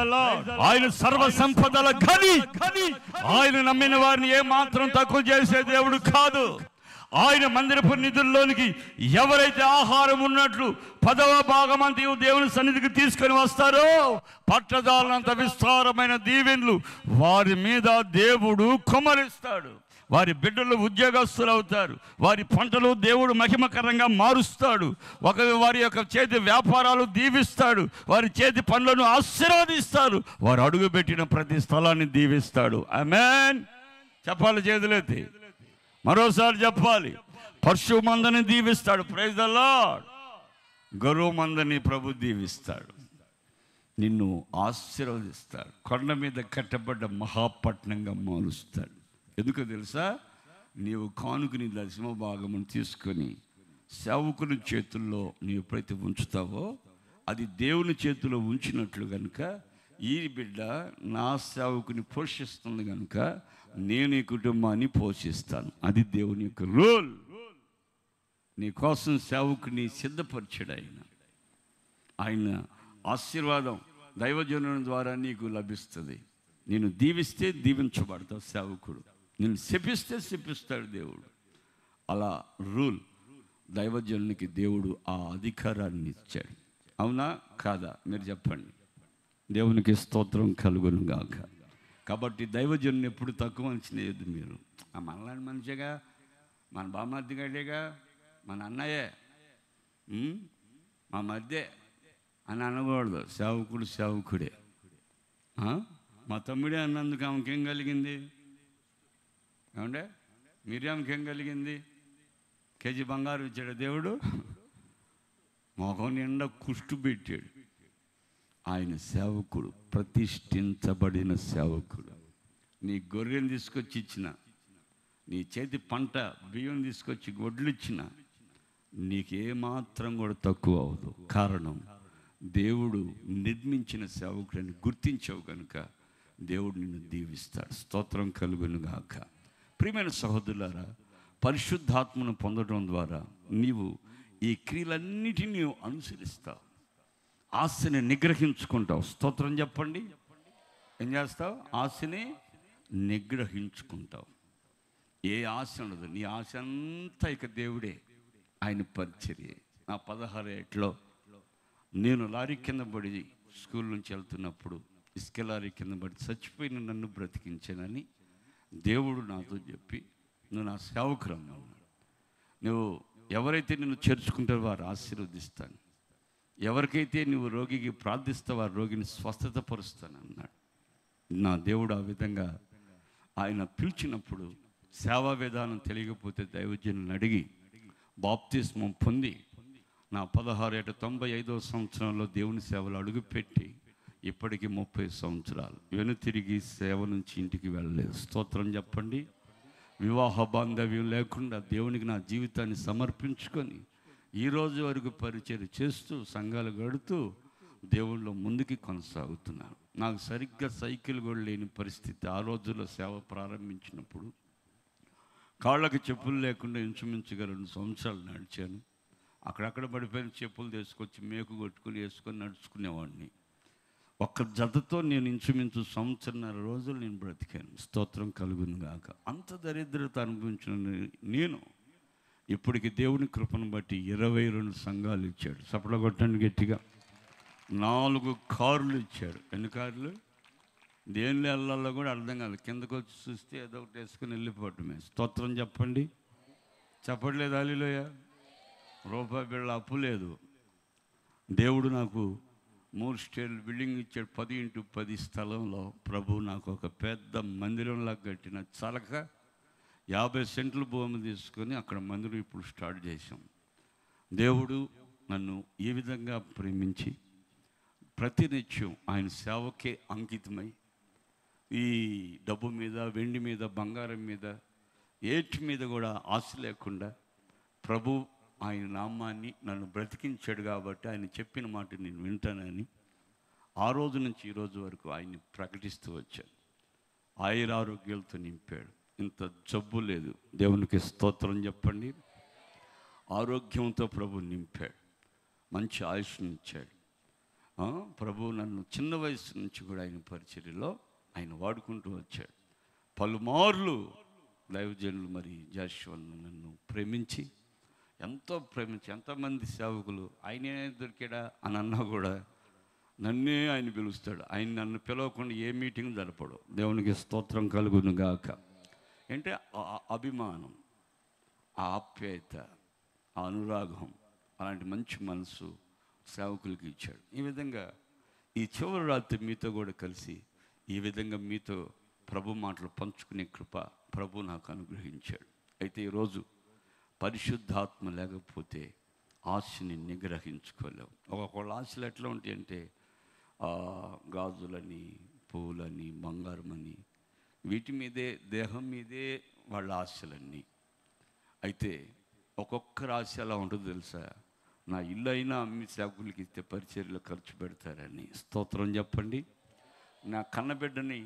ఆయన సర్వ సంపదల ఘని. ఆయన నమ్మిన వారిని ఏ మాత్రం తక్కువ చేసే దేవుడు కాదు. ఆయన మందిరపు నిధుల్లోనికి ఎవరైతే ఆహారం ఉన్నట్లు 10వ భాగమంతయు దేవుని సన్నిధికి తీసుకొని వస్తారో, పట్టదాలంత విస్తారమైన దీవెనలు వారి మీద దేవుడు కుమ్మరిస్తాడు. వారి బిడ్డలు ఉద్యోగస్తులు అవుతారు. వారి పంటలు దేవుడు మహిమకరంగా మారుస్తాడు. వారి యొక్క చేతి వ్యాపారాలు దీవిస్తాడు. వారి చేతి పనులను ఆశీర్వదిస్తారు. వారు అడుగుపెట్టిన ప్రతి స్థలాన్ని దీవిస్తాడు. ఆమేన్. చెప్పాలి చేతులెత్తి, మరోసారి చెప్పాలి. పశు మందని దీవిస్తాడు. Praise the lord. గొర్రె మందని ప్రభు దీవిస్తాడు. నిన్ను ఆశీర్వదిస్తాడు. కొండ మీద కట్టబడ్డ మహాపట్నంగా మారుస్తాడు. ఎందుకో తెలుసా? నీవు కానుకని దశమ భాగమును తీసుకొని సేవకుని చేతుల్లో నీ ఎప్పుడైతే ఉంచుతావో అది దేవుని చేతిలో ఉంచినట్లు కనుక ఈ బిడ్డ నా సేవకుని పోషిస్తుంది కనుక నేను ఈ కుటుంబాన్ని పోషిస్తాను. అది దేవుని యొక్క రూల్. నీ కోసం సేవకుని సిద్ధపరిచాడు ఆయన ఆశీర్వాదం దైవజనుని ద్వారా నీకు లభిస్తుంది. నేను దీవిస్తే దీవించబడతావు సేవకుడు, నేను శపిస్తే శపిస్తాడు దేవుడు. అలా రూల్ దైవజనునికి దేవుడు ఆ అధికారాన్ని ఇచ్చాడు. అవునా కాదా మీరు చెప్పండి. దేవునికి స్తోత్రం కలుగును గాక. కాబట్టి దైవజనుని ఎప్పుడు తక్కువ అంచనేయద్దు మీరు. మనలాంటి మనిషిగా, మన బామర్దిగాడేగా, మన అన్నయ్యే, మా మధ్య అని అనకూడదు. సేవకుడు సేవకుడే. మా తమ్ముడే అన్నందుకు ఆమెకేం కలిగింది? ఏమంటే మిరియామకేం కలిగింది? కేజీ బంగారం ఇచ్చాడు దేవుడు, మొహం నిండా కుష్టు పెట్టాడు. ఆయన సేవకుడు, ప్రతిష్ఠించబడిన సేవకుడు. నీ గొర్రెను తీసుకొచ్చి ఇచ్చిన, నీ చేతి పంట బియ్యం తీసుకొచ్చి గొడ్లు ఇచ్చిన, నీకేమాత్రం కూడా తక్కువ అవ్వదు. కారణం దేవుడు నిర్మించిన సేవకుడిని గుర్తించావు కనుక దేవుడు నిన్ను దీవిస్తాడు. స్తోత్రం కలుగును గాక. ప్రియమైన సహోదరులారా, పరిశుద్ధాత్మను పొందడం ద్వారా నీవు ఈ క్రియలన్నిటినీ అనుసరిస్తావు, ఆశని నిగ్రహించుకుంటావు. స్తోత్రం చెప్పండి. ఏం చేస్తావు? ఆశని నిగ్రహించుకుంటావు. ఏ ఆశ ఉండదు. నీ ఆశ అంతా ఇక దేవుడే, ఆయన పరిచర్యే. నా 16 ఏట్లో నేను లారీ కింద పడి స్కూల్ నుంచి వెళ్తున్నప్పుడు ఇసుక లారీ కింద పడి చచ్చిపోయిన నన్ను బ్రతికించానని దేవుడు నాతో చెప్పి, నువ్వు నా సేవకురన్నా, నువ్వు ఎవరైతే నిన్ను చేర్చుకుంటారో వారు ఆశీర్వదిస్తాను, ఎవరికైతే నువ్వు రోగికి ప్రార్థిస్తావో వారు రోగిని స్వస్థత పరుస్తాను అన్నాడు. నా దేవుడు ఆ విధంగా ఆయన పిలిచినప్పుడు సేవా విధానం తెలియకపోతే దైవజనులను అడిగి బాప్తిస్మం పొంది నా 16 ఏట 95వ సంవత్సరంలో దేవుని సేవలు అడుగుపెట్టి ఇప్పటికి 30 సంవత్సరాలు వెనుతిరిగి సేవ నుంచి ఇంటికి వెళ్ళలేదు. స్తోత్రం చెప్పండి. వివాహ బాంధవ్యం లేకుండా దేవునికి నా జీవితాన్ని సమర్పించుకొని ఈరోజు వరకు పరిచయం చేస్తూ సంఘాలు గడుతూ దేవుళ్ళో ముందుకి కొనసాగుతున్నాను. నాకు సరిగ్గా సైకిల్ కూడా లేని పరిస్థితి. ఆ రోజుల్లో సేవ ప్రారంభించినప్పుడు కాళ్ళకి చెప్పులు లేకుండా ఇంచుమించుగా 2 సంవత్సరాలు నడిచాను. అక్కడక్కడ పడిపోయిన చెప్పులు తీసుకొచ్చి మేకు కొట్టుకుని వేసుకొని నడుచుకునేవాడిని. ఒక్క జతతో నేను ఇంచుమించు 1.5 రోజులు నేను బ్రతికాను. స్తోత్రం కలుగును గాక. అంత దరిద్రత అనుభవించిన నేను ఇప్పటికి దేవుని కృపను బట్టి 22 సంఘాలు ఇచ్చాడు. సపడ కొట్టండి గట్టిగా. 4 కార్లు ఇచ్చాడు. ఎన్ని కార్లు? దేనిలో వెళ్ళాలో కూడా అర్థం కాదు. కిందకు వచ్చి చూస్తే ఏదో ఒకటి వేసుకుని వెళ్ళిపోవటమే. స్తోత్రం చెప్పండి. చెప్పట్లేదు హల్లెలూయ. రూపాయి బిళ్ళ అప్పు లేదు. దేవుడు నాకు 3 స్టేర్లు బిల్డింగ్ ఇచ్చాడు. 10x10 స్థలంలో ప్రభు నాకు ఒక పెద్ద మందిరంలా కట్టిన చలక 50 సెంట్లు భూమి తీసుకొని అక్కడ మందిరం ఇప్పుడు స్టార్ట్ చేశాం. దేవుడు నన్ను ఈ విధంగా ప్రేమించి ప్రతినిత్యం ఆయన సేవకే అంకితమై ఈ డబ్బు మీద, వెండి మీద, బంగారం మీద, ఏటి మీద కూడా ఆశ లేకుండా ప్రభు ఆయన నామాన్ని నన్ను బ్రతికించాడు. కాబట్టి ఆయన చెప్పిన మాట నేను వింటానని ఆ రోజు నుంచి ఈ రోజు వరకు ఆయన్ని ప్రకటిస్తూ వచ్చాను. ఆయురారోగ్యాలతో నింపాడు. ఇంత జబ్బు లేదు. దేవునికి స్తోత్రం చెప్పండి. ఆరోగ్యంతో ప్రభు నింపాడు. మంచి ఆయుష్ని ఇచ్చాడు. ప్రభు నన్ను చిన్న వయసు నుంచి కూడా ఆయన పరిచర్యలో ఆయన వాడుకుంటూ వచ్చాడు. పలుమార్లు దైవజనులు మరి జాషువాను నన్ను ప్రేమించి ఎంతమంది సేవకులు ఆయనే దొరికాడా అని అన్నా కూడా నన్నే ఆయన పిలుస్తాడు. ఆయన నన్ను పిలవకుండా ఏ మీటింగ్ జరపడు. దేవునికి స్తోత్రం కలుగును గాక. అంటే అభిమానం, ఆ ఆప్యాయత, ఆ అనురాగం, అలాంటి మంచి మనసు సేవకులకి ఇచ్చాడు. ఈ విధంగా ఈ చివరి రాత్రి మీతో కూడా కలిసి ఈ విధంగా మీతో ప్రభు మాటలు పంచుకునే కృప ప్రభు నాకు అనుగ్రహించాడు. అయితే ఈరోజు పరిశుద్ధాత్మ లేకపోతే ఆశని నిగ్రహించుకోలేవు. ఒక్కొక్క ఆశలు ఎట్లా ఉంటాయి అంటే గాజులని, పువ్వులని, బంగారమని, వీటి మీదే, దేహం మీదే వాళ్ళ ఆశలన్నీ. అయితే ఒక్కొక్కరు ఆశ ఎలా ఉంటుందో తెలుసా? నా ఇల్లు అయినా అమ్మి సేవకులకి ఇస్తే పరిచర్యలో ఖర్చు పెడతారని. స్తోత్రం చెప్పండి. నా కన్నబిడ్డని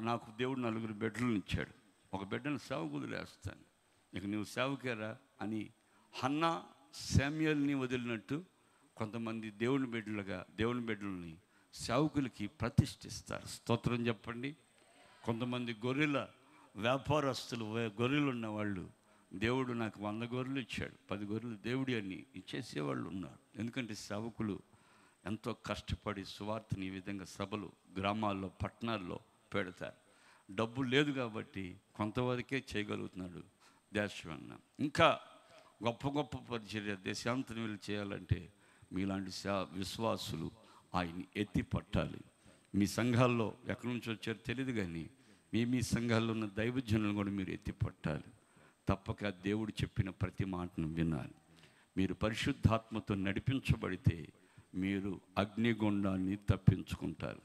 నాకు దేవుడు 4 బిడ్డలను ఇచ్చాడు. ఒక బిడ్డను సేవకు వదిలేస్తాను, ఇక నువ్వు సేవకేరా అని హన్నా శామ్యూయల్ని వదిలినట్టు కొంతమంది దేవుని బిడ్డలని సేవకులకి ప్రతిష్ఠిస్తారు. స్తోత్రం చెప్పండి. కొంతమంది గొర్రెల వ్యాపారస్తులు, గొర్రెలు ఉన్నవాళ్ళు, దేవుడు నాకు 100 గొర్రెలు ఇచ్చాడు, 10 గొర్రెలు దేవుడి అని ఇచ్చేసేవాళ్ళు ఉన్నారు. ఎందుకంటే సేవకులు ఎంతో కష్టపడి సువార్తని ఈ విధంగా సభలు, గ్రామాల్లో, పట్టణాల్లో పెడతారు. డబ్బు లేదు కాబట్టి కొంతవరకే చేయగలుగుతున్నాడు దేశవన్న. ఇంకా గొప్ప గొప్ప పరిచర్య దేశాంతరం వెళ్ళి చేయాలంటే మీలాంటి విశ్వాసులు ఆయన్ని ఎత్తి పట్టాలి. మీ సంఘాల్లో ఎక్కడి నుంచి వచ్చారో తెలియదు, కానీ మీ సంఘాల్లో ఉన్న దైవజనులను కూడా మీరు ఎత్తి పట్టాలి. తప్పక దేవుడు చెప్పిన ప్రతి మాటను వినాలి. మీరు పరిశుద్ధాత్మతో నడిపించబడితే మీరు అగ్నిగుండాన్ని తప్పించుకుంటారు.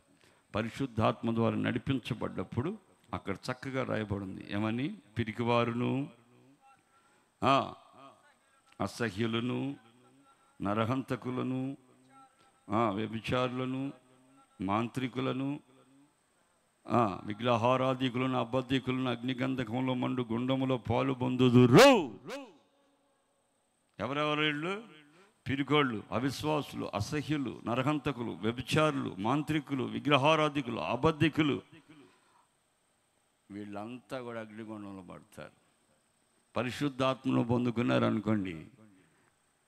పరిశుద్ధాత్మ ద్వారా నడిపించబడ్డప్పుడు అక్కడ చక్కగా రాయబడింది ఏమని? పిరికివారును, అసహ్యులను, నరహంతకులను, వ్యభిచారులను, మాంత్రికులను, విగ్రహారాధికులను, అబద్ధికులను అగ్నిగంధకంలో మండు గుండములో పాలు పొందుదురు. ఎవరెవరు వీళ్ళు? పిరికోళ్ళు, అవిశ్వాసులు, అసహ్యులు, నరహంతకులు, వ్యభిచారులు, మాంత్రికులు, విగ్రహారాధికులు, అబద్ధికులు, వీళ్ళంతా కూడా అగ్నిగుండంలో పడతారు. పరిశుద్ధాత్మను పొందుకున్నారు అనుకోండి,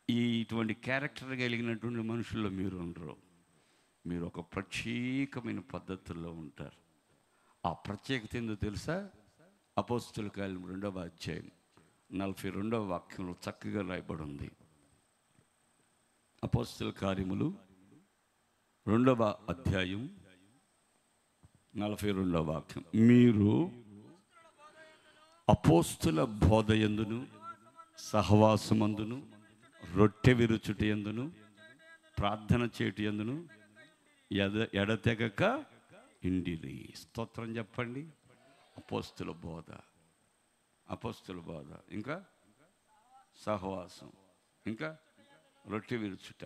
ఇటువంటి క్యారెక్టర్ కలిగినటువంటి మనుషుల్లో మీరు ఉండరు. మీరు ఒక ప్రత్యేకమైన పద్ధతుల్లో ఉంటారు. ఆ ప్రత్యేకత ఏందో తెలుసా? అపోస్తుల కార్యములు 2వ అధ్యాయం 42వ వాక్యంలో చక్కగా రాయబడి ఉంది. అపోస్తుల కార్యములు 2వ అధ్యాయం 42వ వాక్యం. మీరు అపోస్తుల బోధయందును, సహవాసమందును, రొట్టె విరుచుట యందును, ప్రార్థన చేయుట యందును ఎడతెగక ఇండిరి. స్తోత్రం చెప్పండి. అపోస్తుల బోధ, ఇంకా సహవాసం, ఇంకా రొట్టె విరుచుట,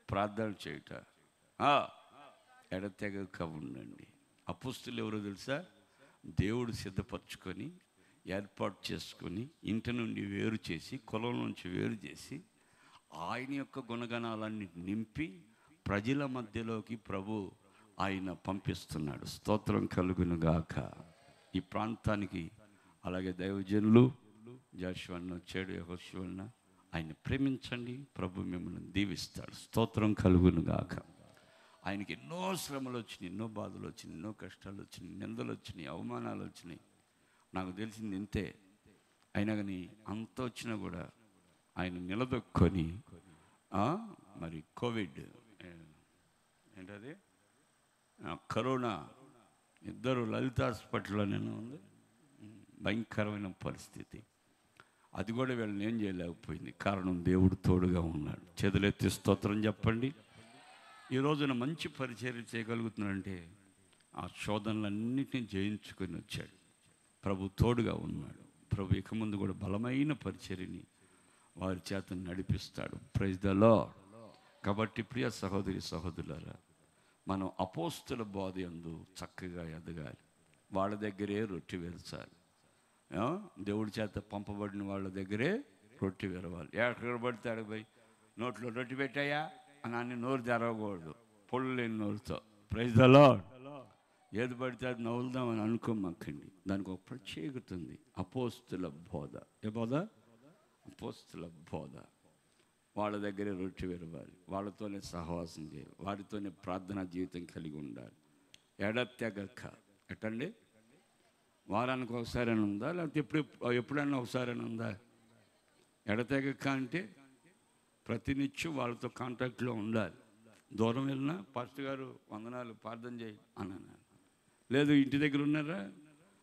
ప్రార్థన చేయుట, ఎడతెగక ఉండండి. అపోస్తులు ఎవరో తెలుసా? దేవుడు సిద్ధపరచుకొని, ఏర్పాటు చేసుకొని, ఇంటి నుండి వేరు చేసి, కులం నుంచి వేరు చేసి, ఆయన యొక్క గుణగణాలన్నీ నింపి ప్రజల మధ్యలోకి ప్రభు ఆయన పంపిస్తున్నాడు. స్తోత్రం కలుగును గాక. ఈ ప్రాంతానికి అలాగే దైవజనులు జాషువన్న వచ్చాడు, యెహోషువన్న, ఆయన ప్రేమించండి, ప్రభు మిమ్మల్ని దీవిస్తాడు. స్తోత్రం కలుగును గాక. ఆయనకి ఎన్నో శ్రమలు వచ్చినాయి, ఎన్నో బాధలు వచ్చినాయి, ఎన్నో కష్టాలు వచ్చినాయి, నిందలు వచ్చినాయి, అవమానాలు వచ్చినాయి. నాకు తెలిసింది ఇంతే. అయినా కానీ అంత వచ్చినా కూడా ఆయన నిలదొక్కొని, మరి కోవిడ్ ఏంటది, కరోనా, ఇద్దరు లలిత హాస్పిటల్లోనే ఉంది. భయంకరమైన పరిస్థితి. అది కూడా వీళ్ళని ఏం చేయలేకపోయింది. కారణం దేవుడు తోడుగా ఉన్నాడు. చేతులెత్తి స్తోత్రం చెప్పండి. ఈ రోజున మంచి పరిచర్య చేయగలుగుతున్నాడంటే ఆ శోధనలన్నిటినీ జయించుకొని వచ్చాడు. ప్రభు తోడుగా ఉన్నాడు. ప్రభు ఇక ముందు కూడా బలమైన పరిచర్యని వారి చేత నడిపిస్తాడు. Praise the lord. కాబట్టి ప్రియ సహోదరి సహోదరులారా, మనం అపోస్తుల బోధ యందు చక్కగా ఎదగాలి. వాళ్ళ దగ్గరే రొట్టె విరచాలి. దేవుడి చేత పంపబడిన వాళ్ళ దగ్గరే రొట్టె విరవాలి. ఎక్కడ పడితే అక్కడికి పోయి నోట్లో రొట్టె పెట్టాయా అని అన్ని నోరు తెరవకూడదు, పొళ్ళు లేని నోరుతో. Praise the lord. ఏది పడితే అది నవ్వులుదామని అనుకోమాకండి. దానికి ఒక ప్రత్యేకత ఉంది. అపోస్తుల బోధ. ఏ బోధ? అపోస్తుల బోధ. వాళ్ళ దగ్గరే రొట్టె విరవాలి, వాళ్ళతోనే సహవాసం చేయాలి, వారితోనే ప్రార్థనా జీవితం కలిగి ఉండాలి. ఎడతెగక. ఎట్టండి? వారానికి ఒకసారి అని ఉందా, లేకపోతే ఎప్పుడైనా ఒకసారి అని ఉందా? ఎడతెగక అంటే ప్రతినిత్యం వాళ్ళతో కాంటాక్ట్లో ఉండాలి. దూరం వెళ్ళినా పాస్టర్ గారు వందనాలు ప్రార్థన చేయి అన్నాను. లేదు ఇంటి దగ్గర ఉన్నారా,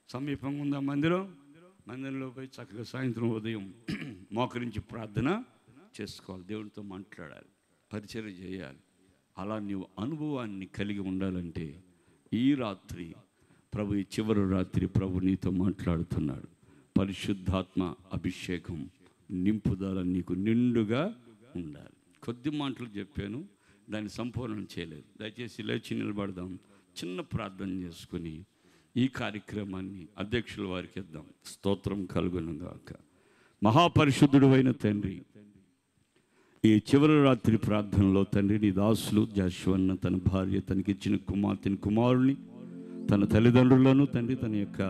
సమీపంగా ఉందా మందిరంలో పోయి చక్కగా సాయంత్రం ఉదయం మోకరించి ప్రార్థన చేసుకోవాలి, దేవునితో మాట్లాడాలి, పరిచర్య చేయాలి. అలా నీవు అనుభవాన్ని కలిగి ఉండాలంటే ఈ రాత్రి ప్రభు, ఈ చివరి రాత్రి ప్రభు నీతో మాట్లాడుతున్నాడు. పరిశుద్ధాత్మ అభిషేకం నింపుదల నీకు నిండుగా ఉండాలి. కొద్ది మాటలు చెప్పాను, దాన్ని సంపూర్ణం చేయలేదు. దయచేసి లేచి నిలబడదాం, చిన్న ప్రార్థన చేసుకుని ఈ కార్యక్రమాన్ని అధ్యక్షుల వారికి ఇద్దాం. స్తోత్రం కలుగునుగాక. మహాపరిశుద్ధుడు అయిన తండ్రి, ఈ చివరి రాత్రి ప్రార్థనలో తండ్రి నీ దాసులు జాషువన్న తన భార్య, తనకిచ్చిన కుమార్తెని, కుమారుని, తన తల్లిదండ్రులను తండ్రి, తన యొక్క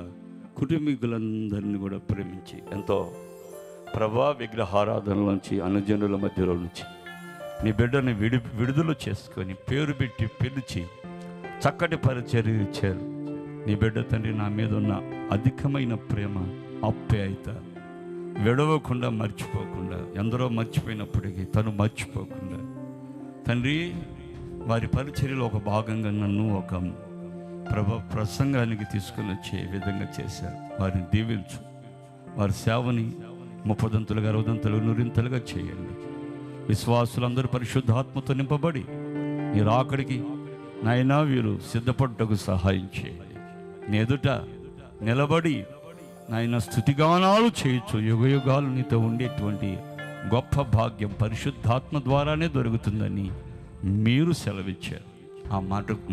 కుటుంబీకులందరినీ కూడా ప్రేమించి ఎంతో ప్రభా విగ్రహారాధనలోంచి, అనుజనుల మధ్యలో నుంచి నీ బిడ్డని విడుదల చేసుకొని పేరు పెట్టి పిలిచి చక్కటి పరిచర్య ఇచ్చారు. నీ బిడ్డ తండ్రి నా మీద ఉన్న అధికమైన ప్రేమ, ఆప్యాయత విడవకుండా, మర్చిపోకుండా, ఎందరో మర్చిపోయినప్పటికీ తను మర్చిపోకుండా తండ్రి వారి పరిచర్యలో ఒక భాగంగా నన్ను ఒక ప్రసంగానికి తీసుకుని వచ్చే విధంగా చేశారు. వారిని దీవించు, వారి సేవని 30 60 100 చేయండి. విశ్వాసులందరూ పరిశుద్ధాత్మతో నింపబడి నీ రాకడికి నాయనా వీరు సిద్ధపడ్డకు సహాయం చేయండి. నీ ఎదుట నిలబడి నాయన స్తుతిగానాలు చేయొచ్చు. యుగయుగాలు నీతో ఉండేటువంటి గొప్ప భాగ్యం పరిశుద్ధాత్మ ద్వారానే దొరుకుతుందని మీరు సెలవిచ్చారు. ఆ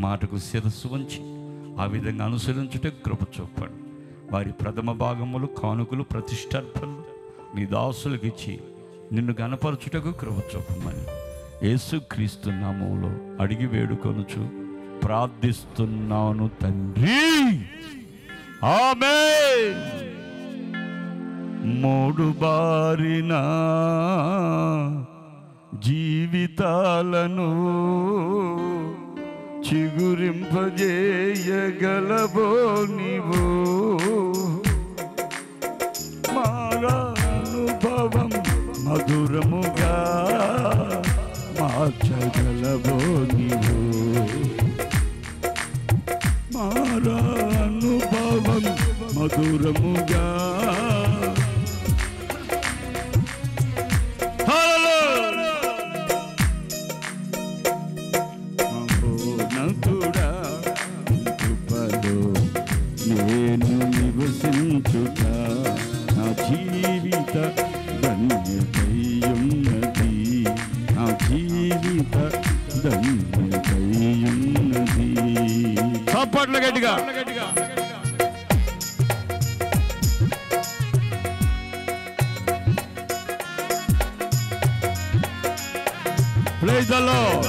మాటకు శిరస్సు వంచి ఆ విధంగా అనుసరించుటే కృప చూపండి. వారి ప్రథమ భాగములు, కానుకలు, ప్రతిష్టార్పణలు నీ దాసులకు ఇచ్చి నిన్ను గణపరచుటకు కృప చూపమని యేసుక్రీస్తు నామములో అడిగి వేడుకొనుచు ప్రార్థిస్తున్నాను తండ్రి, ఆమేన్. మూడు బారిన జీవితాలను చిగురింపజేయగలవో నీవు, మారానుభవం మధురముగా మార్చగలవో నీవు, మారానుభవం మధురముగా. మహోన్నతుడా కృపలో నేను నివసించుట నా జీవిత ధన్యతయున్నది, నా జీవిత ధన్యతయున్నది. చప్పట్లు గట్టిగా. Praise the Lord.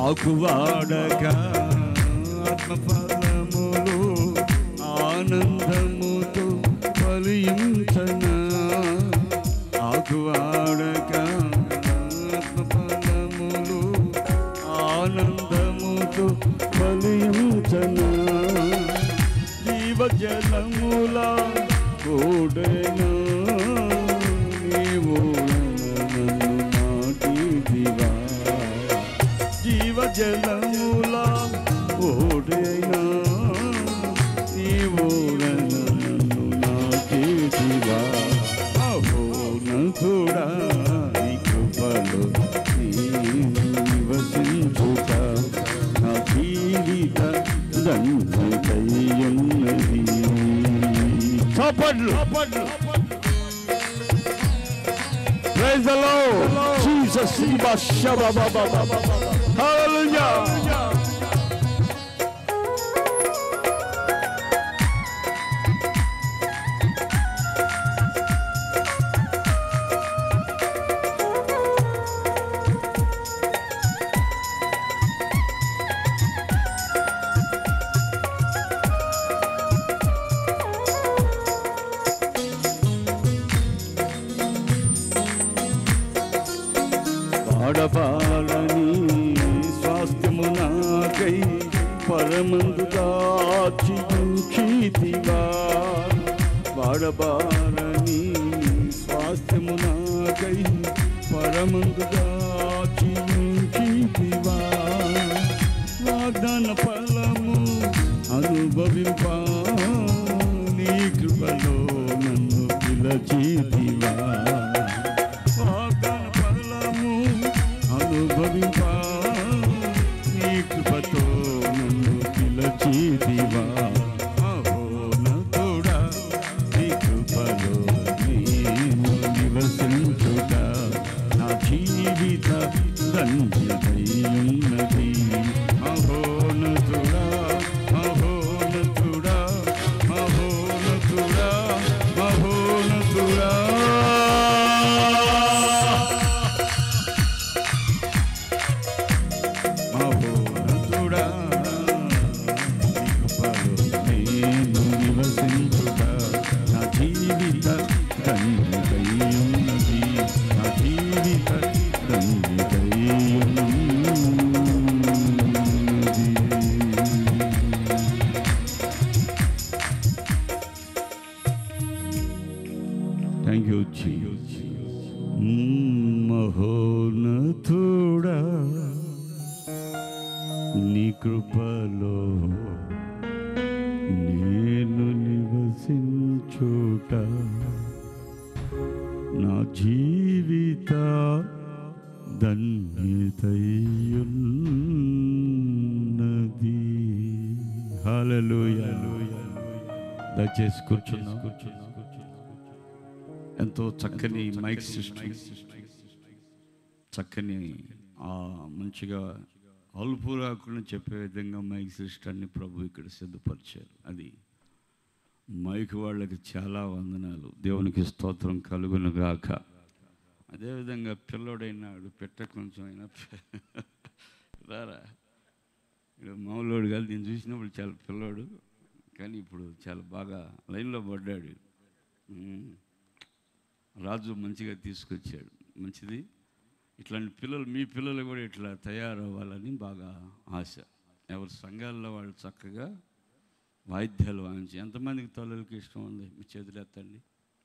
ఆకువాడగా ఆత్మఫలములు ఆనందముతో ఫలించనా, ఆకువాడగా ఆత్మఫలములు ఆనందముతో ఫలించనా, జీవజలముల కూడైనా నీవు నన్ను నాటిదివా, జీవజలముల ఓడైనా నీవు నన్ను నాటిదివా. మహోన్నతుడా నీ కృపలో నివసించుట నా జీవిత ధన్యతయున్నది. చప్పట్లు. Praise the Lord. Jesus, hallelujah. వాడబాలని స్వాస్థ్యము నాకై పరమందు దాచి ఉంచితివా, వాడబాలని స్వాస్థ్యము నాకై పరమందు దాచి ఉంచితివా, వాగ్దాన ఫలము అనుభవింప నీ నీ కృపలో నేను నివసించుట నా జీవిత ధన్యతయున్నది. హల్లెలూయా. దయచేసి కూర్చున్నా. ఎంతో చక్కని మైక్ సిస్టమ్, చక్కని మంచిగా అలుపు రాకుండా చెప్పే విధంగా మైక్ సిస్టాన్ని ప్రభు ఇక్కడ సిద్ధపరిచారు. అది మైక్ వాళ్ళకి చాలా వందనాలు. దేవునికి స్తోత్రం కలుగును గాక. అదేవిధంగా పిల్లోడైనాడు, పెట్ట కొంచెం అయినా రారా, ఇప్పుడు మామూలుడు కాదు. నేను చూసినప్పుడు చాలా పిల్లోడు, కానీ ఇప్పుడు చాలా బాగా లైన్లో పడ్డాడు. రాజు మంచిగా తీసుకొచ్చాడు. మంచిది. ఇట్లాంటి పిల్లలు, మీ పిల్లలు కూడా ఇట్లా తయారవ్వాలని బాగా ఆశ. ఎవరి సంఘాల్లో వాళ్ళు చక్కగా వాయిద్యాలు వాయించి, ఎంతమందికి తల్లులకి ఇష్టం ఉంది? మీ చేతులు ఎత్తండి.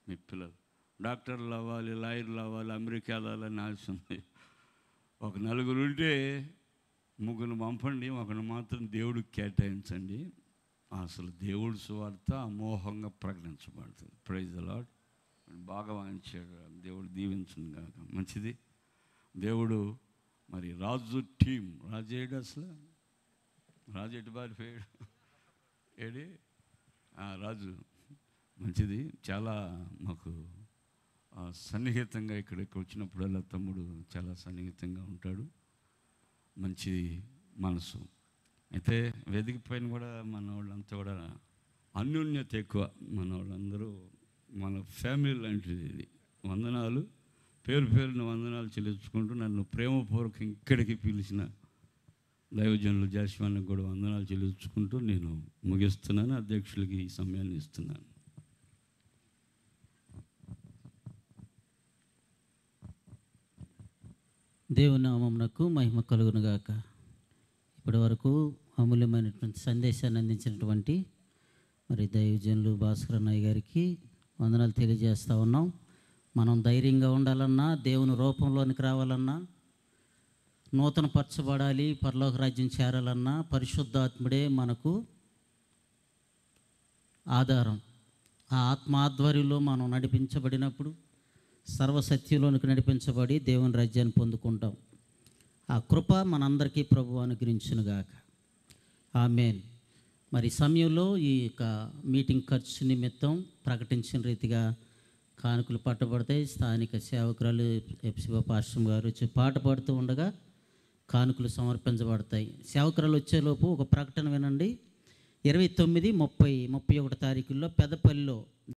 మీ పిల్లలు డాక్టర్లు అవ్వాలి, లాయర్లు అవ్వాలి, అమెరికా వెళ్ళాలని ఆశ ఉంది. ఒక నలుగురు ఉంటే ముగ్గురు పంపండి, ఒకరు మాత్రం దేవుడికి కేటాయించండి. అసలు దేవుడి సువార్త అమోఘంగా ప్రకటించబడుతుంది. Praise the lord. బాగా వాయించాడు. దేవుడు దీవించును కాక. మంచిది. దేవుడు మరి రాజు టీం, రాజు ఏడు అసలు, రాజు ఎటు బారిపోయాడు ఏడి రాజు. మంచిది. చాలా మాకు సన్నిహితంగా ఇక్కడికి వచ్చినప్పుడల్లా తమ్ముడు చాలా సన్నిహితంగా ఉంటాడు. మంచి మనసు. అయితే వేదిక పైన కూడా మన వాళ్ళంతా కూడా అన్యోన్యత ఎక్కువ. మన వాళ్ళందరూ మన ఫ్యామిలీ లాంటిది. ఇది వందనాలు, పేరు పేరున వందనాలు చెల్లించుకుంటూ నన్ను ప్రేమపూర్వకం ఇక్కడికి పిలిచిన దైవజనులు జాస్వానికి కూడా వందనాలు చెల్లించుకుంటూ నేను ముగిస్తున్నాను. అధ్యక్షులకి ఈ సమయాన్ని ఇస్తున్నాను. దేవుని నామమునకు మహిమ కలుగునుగాక. ఇప్పటి వరకు అమూల్యమైనటువంటి సందేశాన్ని అందించినటువంటి మరి దైవజనులు భాస్కర్ అన్నయ్య గారికి వందనాలు తెలియజేస్తూ ఉన్నాం. మనం ధైర్యంగా ఉండాలన్నా, దేవుని రూపంలోనికి రావాలన్నా, నూతన పరచబడాలి, పరలోక రాజ్యం చేరాలన్నా పరిశుద్ధాత్ముడే మనకు ఆధారం. ఆ ఆత్మ ఆధ్వర్యంలో మనం నడిపించబడినప్పుడు సర్వసత్యంలోనికి నడిపించబడి దేవుని రాజ్యాన్ని పొందుకుంటాం. ఆ కృప మనందరికీ ప్రభువు అనుగ్రహించునుగాక. ఆమేన్. మరి సమయంలో ఈ యొక్క మీటింగ్ ఖర్చు నిమిత్తం ప్రకటించిన రీతిగా కానుకలు పట్టబడతాయి. స్థానిక సేవకురాలు ఎప్సిబా పాశ్రం గారు వచ్చి పాట పాడుతూ ఉండగా కానుకలు సమర్పించబడతాయి. సేవకురాలు వచ్చేలోపు ఒక ప్రకటన వినండి. 29, 30, 31 తారీఖుల్లో పెద్దపల్లిలో